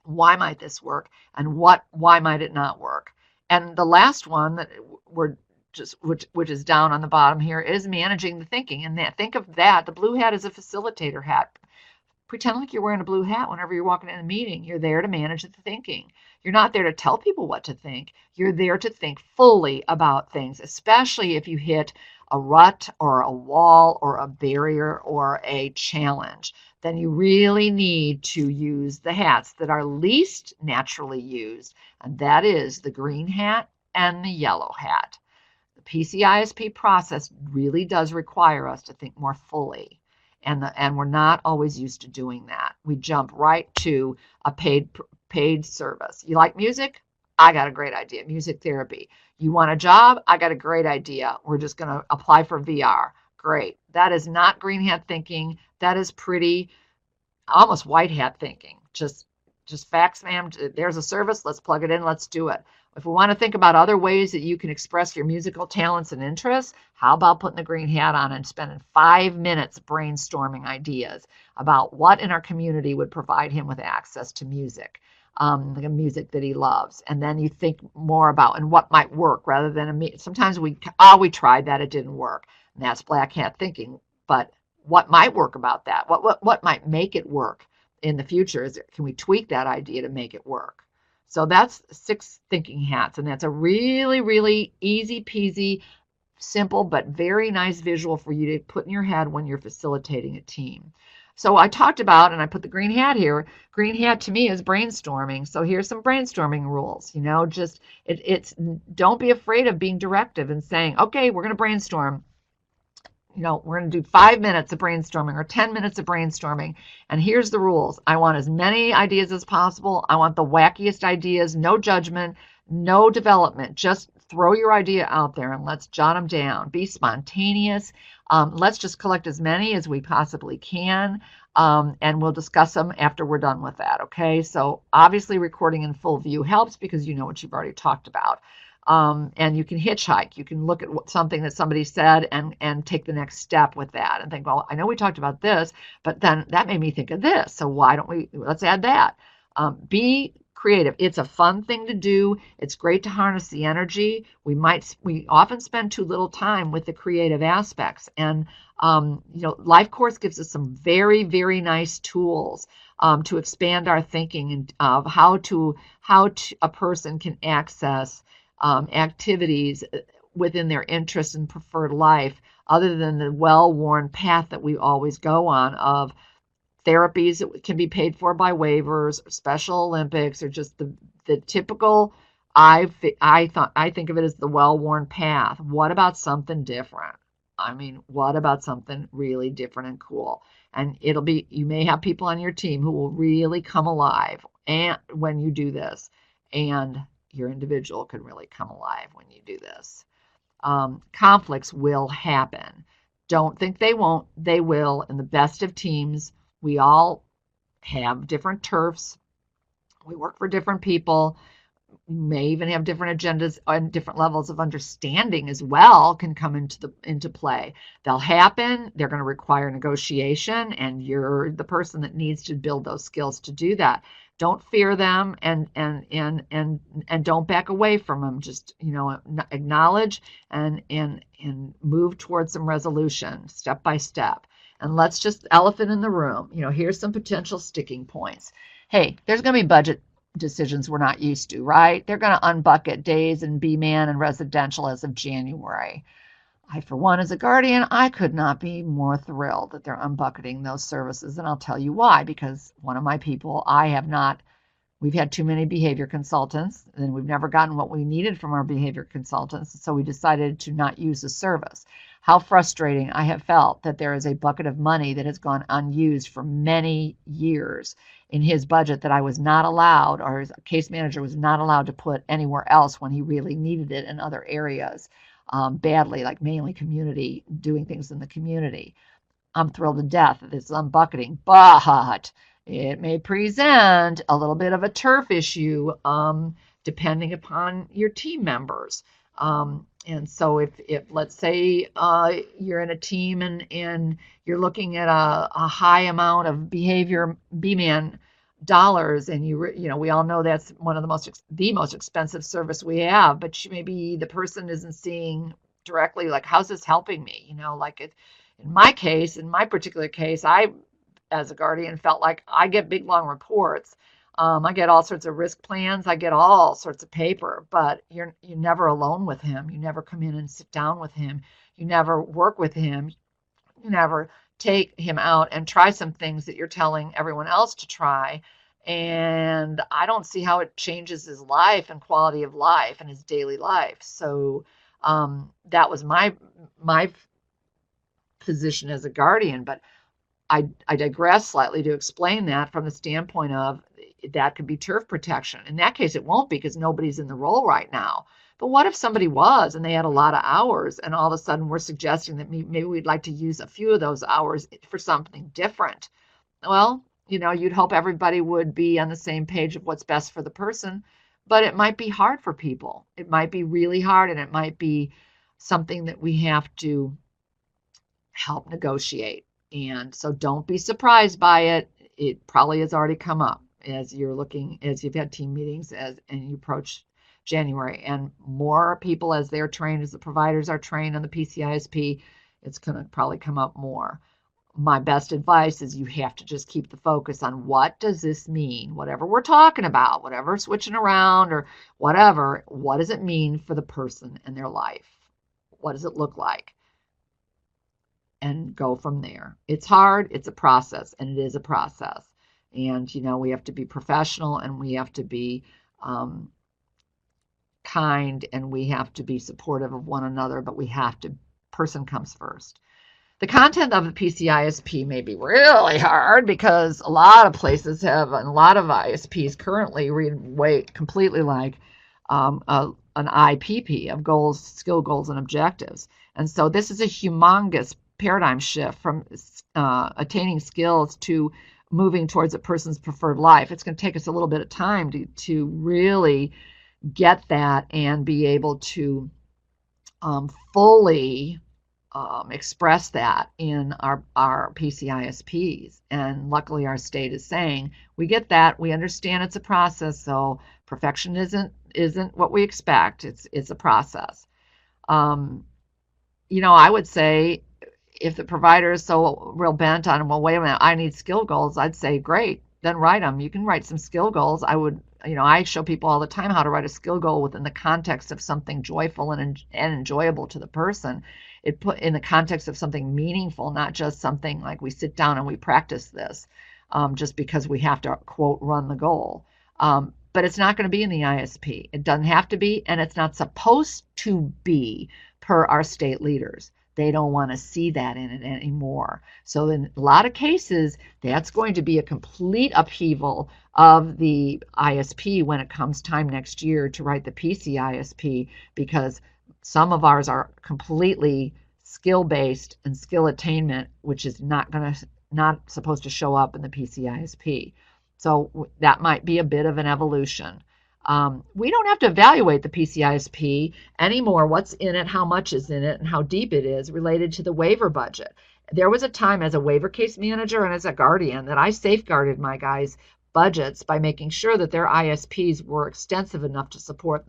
Why might this work? And why might it not work? And the last one that which is down on the bottom here is managing the thinking. And think of that. The blue hat is a facilitator hat. Pretend like you're wearing a blue hat whenever you're walking in a meeting. You're there to manage the thinking. You're not there to tell people what to think. You're there to think fully about things, especially if you hit a rut or a wall or a barrier or a challenge. Then you really need to use the hats that are least naturally used, and that is the green hat and the yellow hat. The PCISP process really does require us to think more fully, and we're not always used to doing that. We jump right to a paid service. You like music? I got a great idea. Music therapy. You want a job? I got a great idea. We're just going to apply for VR. Great. That is not green hat thinking. That is pretty almost white hat thinking. Just facts, ma'am. There's a service. Let's plug it in. Let's do it. If we want to think about other ways that you can express your musical talents and interests, how about putting the green hat on and spending 5 minutes brainstorming ideas about what in our community would provide him with access to music, the music that he loves. And then you think more about and what might work rather than sometimes we tried that, it didn't work. And that's black hat thinking. But what might work about that? What might make it work in the future? Can we tweak that idea to make it work? So that's 6 thinking hats, and that's a really, really easy peasy, simple, but very nice visual for you to put in your head when you're facilitating a team. So I talked about, and I put the green hat here. Green hat to me is brainstorming. So here's some brainstorming rules. Don't be afraid of being directive and saying, okay, we're going to brainstorm. We're going to do 5 minutes of brainstorming or 10 minutes of brainstorming. And here's the rules. I want as many ideas as possible. I want the wackiest ideas, no judgment, no development. Just throw your idea out there and let's jot them down. Be spontaneous. Let's just collect as many as we possibly can. And we'll discuss them after we're done with that. Okay. So obviously recording in full view helps because you know what you've already talked about. And you can hitchhike. You can look at something that somebody said and take the next step with that and think, well, I know we talked about this, but then that made me think of this. So why don't let's add that. Be creative. It's a fun thing to do. It's great to harness the energy. We often spend too little time with the creative aspects. And, Life Course gives us some very, very nice tools to expand our thinking and of how a person can access activities within their interest and preferred life, other than the well-worn path that we always go on of therapies that can be paid for by waivers, or Special Olympics, or just the typical. I think of it as the well-worn path. What about something different? What about something really different and cool? And you may have people on your team who will really come alive and when you do this, and your individual can really come alive when you do this. Conflicts will happen. Don't think they won't. They will. In the best of teams, we all have different turfs. We work for different people. We may even have different agendas and different levels of understanding as well can come into play. They'll happen. They're going to require negotiation, and you're the person that needs to build those skills to do that. Don't fear them and don't back away from them. Just acknowledge and move towards some resolution step by step. And let's just elephant in the room. Here's some potential sticking points. Hey, there's going to be budget decisions we're not used to, right? They're going to unbucket days and B-Man and residential as of January. I, for one, as a guardian, I could not be more thrilled that they're unbucketing those services. And I'll tell you why, because one of my people, we've had too many behavior consultants and we've never gotten what we needed from our behavior consultants. So we decided to not use the service. How frustrating I have felt that there is a bucket of money that has gone unused for many years in his budget that I was not allowed, or his case manager was not allowed to put anywhere else when he really needed it in other areas. Badly, like mainly community, doing things in the community. I'm thrilled to death that it's unbucketing, but it may present a little bit of a turf issue depending upon your team members. And so if let's say you're in a team and you're looking at a high amount of behavior B-Man dollars, and we all know that's one of the most expensive service we have, but maybe the person isn't seeing directly, like, how's this helping me? In my particular case, I as a guardian felt like I get big long reports. I get all sorts of risk plans. I get all sorts of paper, but you're never alone with him. You never come in and sit down with him. You never work with him. You never take him out and try some things that you're telling everyone else to try. And I don't see how it changes his life and quality of life and his daily life. So that was my position as a guardian. But I digress slightly to explain that from the standpoint of that could be turf protection. In that case, it won't be because nobody's in the role right now. But what if somebody was and they had a lot of hours and all of a sudden we're suggesting that maybe we'd like to use a few of those hours for something different? Well, you'd hope everybody would be on the same page of what's best for the person, but it might be hard for people. It might be really hard, and it might be something that we have to help negotiate. And so don't be surprised by it. It probably has already come up as you've had team meetings and you approach January, and more people as they're trained, as the providers are trained on the PCISP, it's going to probably come up more. My best advice is you have to just keep the focus on what does this mean? Whatever we're talking about, whatever switching around or whatever, what does it mean for the person and their life? What does it look like? And go from there. It's hard, it's a process, and it is a process. And, we have to be professional, and we have to be kind, and we have to be supportive of one another, but person comes first. The content of the PCISP may be really hard because a lot of places have, and a lot of ISPs currently read completely like an IPP of goals, skill goals, and objectives. And so this is a humongous paradigm shift from attaining skills to moving towards a person's preferred life. It's going to take us a little bit of time to really get that and be able to fully express that in our PCISPs. And luckily our state is saying, we get that, we understand it's a process, so perfection isn't what we expect. It's a process. I would say if the provider is so real bent on, well, wait a minute, I need skill goals, I'd say, great, then write them. You can write some skill goals. I show people all the time how to write a skill goal within the context of something joyful and enjoyable to the person. It put in the context of something meaningful, not just something like we sit down and we practice this just because we have to, quote, run the goal. But it's not going to be in the ISP. It doesn't have to be, and it's not supposed to be per our state leaders. They don't want to see that in it anymore. So in a lot of cases, that's going to be a complete upheaval of the ISP when it comes time next year to write the PCISP, because some of ours are completely skill-based and skill attainment, which is not supposed to show up in the PCISP. So that might be a bit of an evolution. We don't have to evaluate the PCISP anymore, what's in it, how much is in it, and how deep it is related to the waiver budget. There was a time as a waiver case manager and as a guardian that I safeguarded my guys' budgets by making sure that their ISPs were extensive enough to support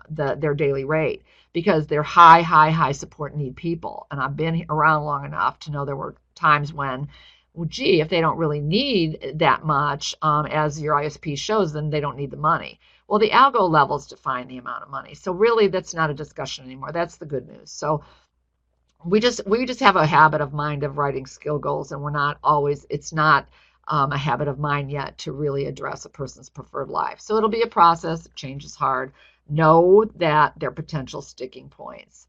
their daily rate, because they're high support need people. And I've been around long enough to know there were times when, well, gee, if they don't really need that much, as your ISP shows, then they don't need the money. Well, the algo levels define the amount of money. So really, that's not a discussion anymore. That's the good news. So we just have a habit of mind of writing skill goals, and it's not a habit of mind yet to really address a person's preferred life. So it'll be a process. Change is hard. Know that there are potential sticking points.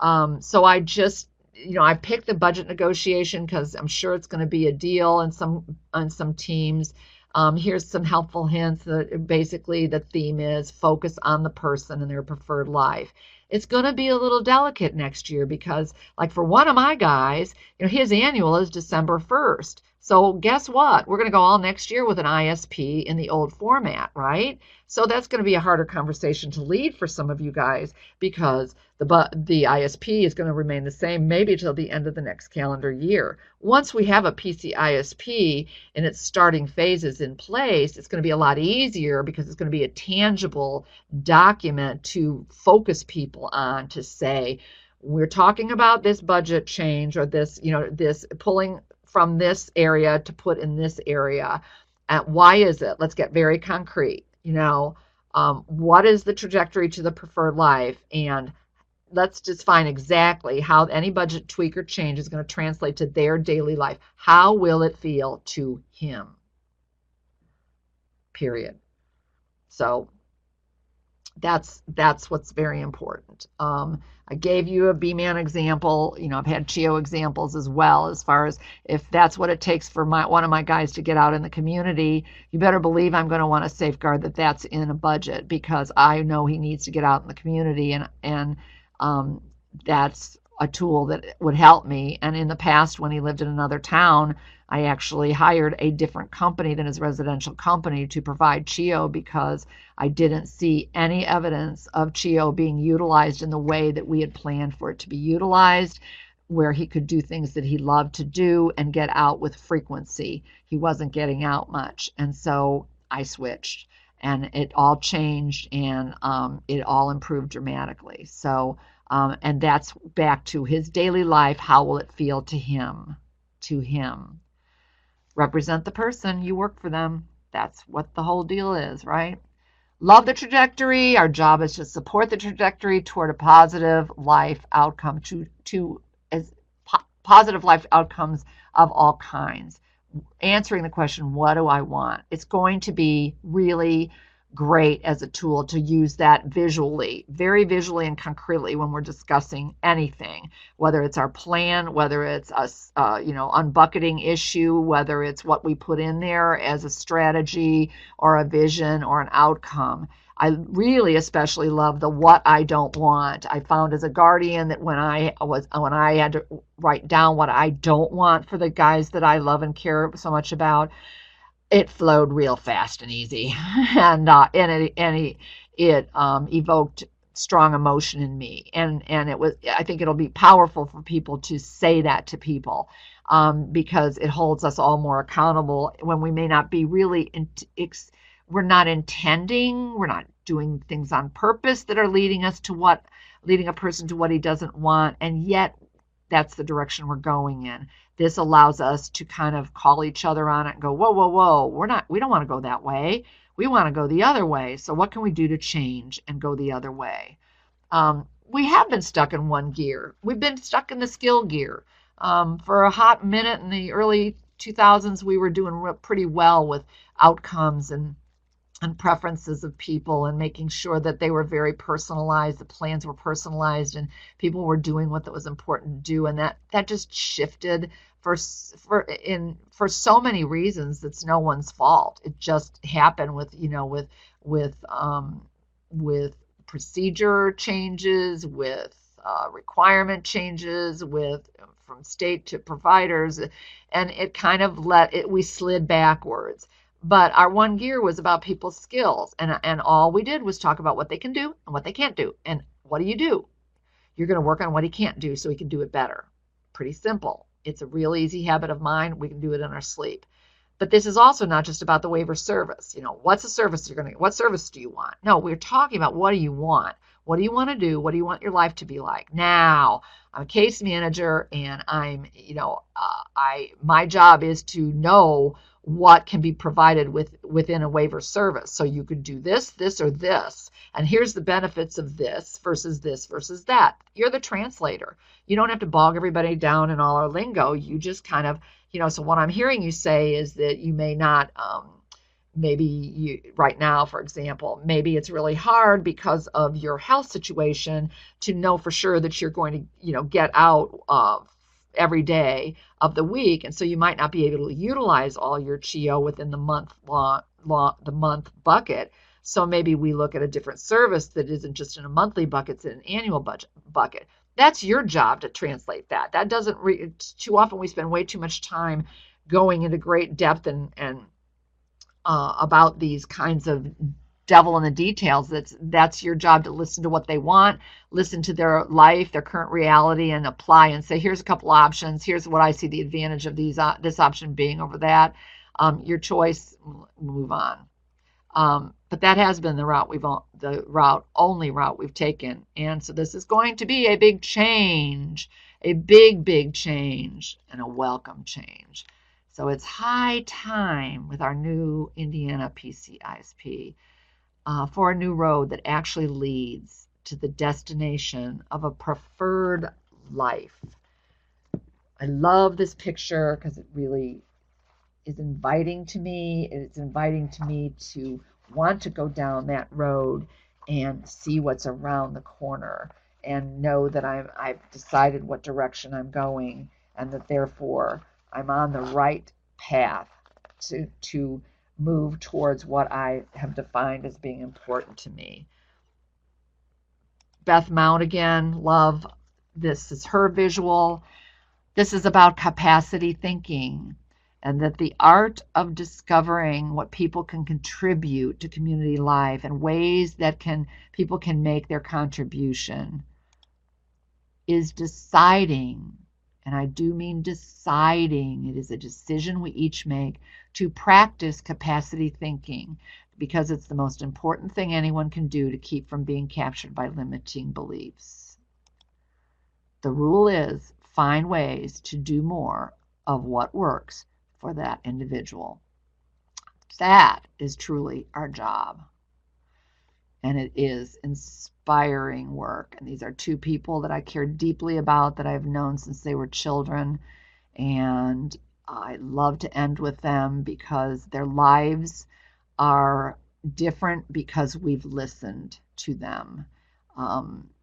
So I just, I picked the budget negotiation because I'm sure it's going to be a deal on some teams. Here's some helpful hints. Basically, the theme is focus on the person and their preferred life. It's going to be a little delicate next year because, like for one of my guys, his annual is December 1st. So guess what? We're going to go all next year with an ISP in the old format, right? So that's going to be a harder conversation to lead for some of you guys, because the ISP is going to remain the same maybe till the end of the next calendar year. Once we have a PCISP in its starting phases in place, it's going to be a lot easier because it's going to be a tangible document to focus people on, to say, we're talking about this budget change or this, this pulling from this area to put in this area. Why is it? Let's get very concrete. What is the trajectory to the preferred life? And let's define exactly how any budget tweak or change is going to translate to their daily life. How will it feel to him? Period. So that's what's very important. I gave you a B-Man example. I've had CHIO examples as well, as far as if that's what it takes for one of my guys to get out in the community, you better believe I'm going to want to safeguard that that's in a budget, because I know he needs to get out in the community, and that's a tool that would help me. And in the past, when he lived in another town, I actually hired a different company than his residential company to provide CHIO, because I didn't see any evidence of CHIO being utilized in the way that we had planned for it to be utilized, where he could do things that he loved to do and get out with frequency. He wasn't getting out much. And so I switched, and it all changed, and it all improved dramatically. So, and that's back to his daily life. How will it feel to him? To him. Represent the person, you work for them. That's what the whole deal is, right? Love the trajectory. Our job is to support the trajectory toward a positive life outcome, positive life outcomes of all kinds. Answering the question, what do I want? It's going to be really great as a tool to use that visually, very visually and concretely when we're discussing anything, whether it's our plan, whether it's us, unbucketing issue, whether it's what we put in there as a strategy or a vision or an outcome. I really especially love the what I don't want. I found as a guardian that when I had to write down what I don't want for the guys that I love and care so much about, it flowed real fast and easy, and it evoked strong emotion in me, and it was. I think it'll be powerful for people to say that to people, because it holds us all more accountable when we may not be really. We're not intending. We're not doing things on purpose that are leading a person to what he doesn't want, and yet that's the direction we're going in. This allows us to kind of call each other on it and go, whoa, whoa, whoa, we don't want to go that way. We want to go the other way. So what can we do to change and go the other way? We have been stuck in one gear. We've been stuck in the skill gear. For a hot minute in the early 2000s, we were doing pretty well with outcomes and preferences of people, and making sure that they were very personalized, the plans were personalized, and people were doing what was important to do. And that just shifted for so many reasons. That's no one's fault. It just happened with procedure changes, with requirement changes, from state to providers, and it kind of we slid backwards. But our one gear was about people's skills, and all we did was talk about what they can do and what they can't do. And what do? You're going to work on what he can't do so he can do it better. Pretty simple. It's a real easy habit of mine. We can do it in our sleep. But this is also not just about the waiver service. What's the service you're going to get? What service do you want? No, we're talking about what do you want? What do you want to do? What do you want your life to be like? Now, I'm a case manager, and my job is to know what can be provided within a waiver service. So you could do this, or this, and here's the benefits of this versus that. You're the translator. You don't have to bog everybody down in all our lingo. You just kind of, so what I'm hearing you say is that you may not, right now, for example, maybe it's really hard because of your health situation to know for sure that you're going to, get out every day of the week, and so you might not be able to utilize all your CHIO within the month bucket. So maybe we look at a different service that isn't just in a monthly bucket, it's in an annual bucket. That's your job to translate that. That doesn't too often we spend way too much time going into great depth and about these kinds of devil in the details. That's your job, to listen to what they want, listen to their life, their current reality, and apply and say, here's a couple options. Here's what I see the advantage of this option being over that. Your choice, move on. But that has been the only route we've taken. And so this is going to be a big change. a big, big change and a welcome change. So it's high time with our new Indiana PCISP for a new road that actually leads to the destination of a preferred life. I love this picture because it really is inviting to me. It's inviting to me to want to go down that road and see what's around the corner and know that I've decided what direction I'm going and that therefore I'm on the right path to move towards what I have defined as being important to me. Beth Mount again, love. This is her visual. This is about capacity thinking, and that the art of discovering what people can contribute to community life and ways that people can make their contribution is deciding, and I do mean deciding, it is a decision we each make to practice capacity thinking, because it's the most important thing anyone can do to keep from being captured by limiting beliefs. The rule is find ways to do more of what works for that individual. That is truly our job. And it is inspiring work. And these are two people that I care deeply about, that I've known since they were children. And I love to end with them because their lives are different because we've listened to them.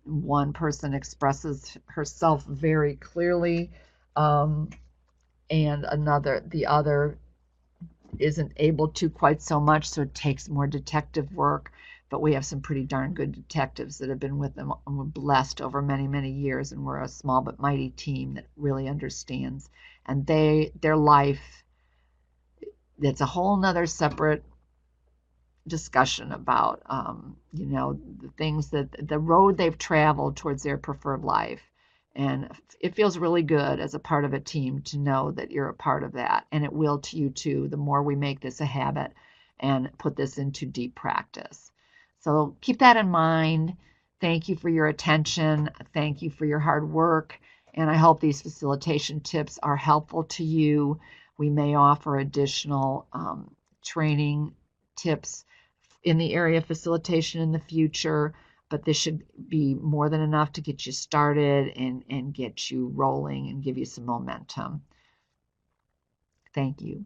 One person expresses herself very clearly, and the other isn't able to quite so much, so it takes more detective work. But we have some pretty darn good detectives that have been with them, and we're blessed over many, many years, and we're a small but mighty team that really understands. And their life, it's a whole nother separate discussion about, the things that the road they've traveled towards their preferred life. And it feels really good as a part of a team to know that you're a part of that. And it will to you too, the more we make this a habit and put this into deep practice. So keep that in mind. Thank you for your attention. Thank you for your hard work. And I hope these facilitation tips are helpful to you. We may offer additional training tips in the area of facilitation in the future, but this should be more than enough to get you started and get you rolling and give you some momentum. Thank you.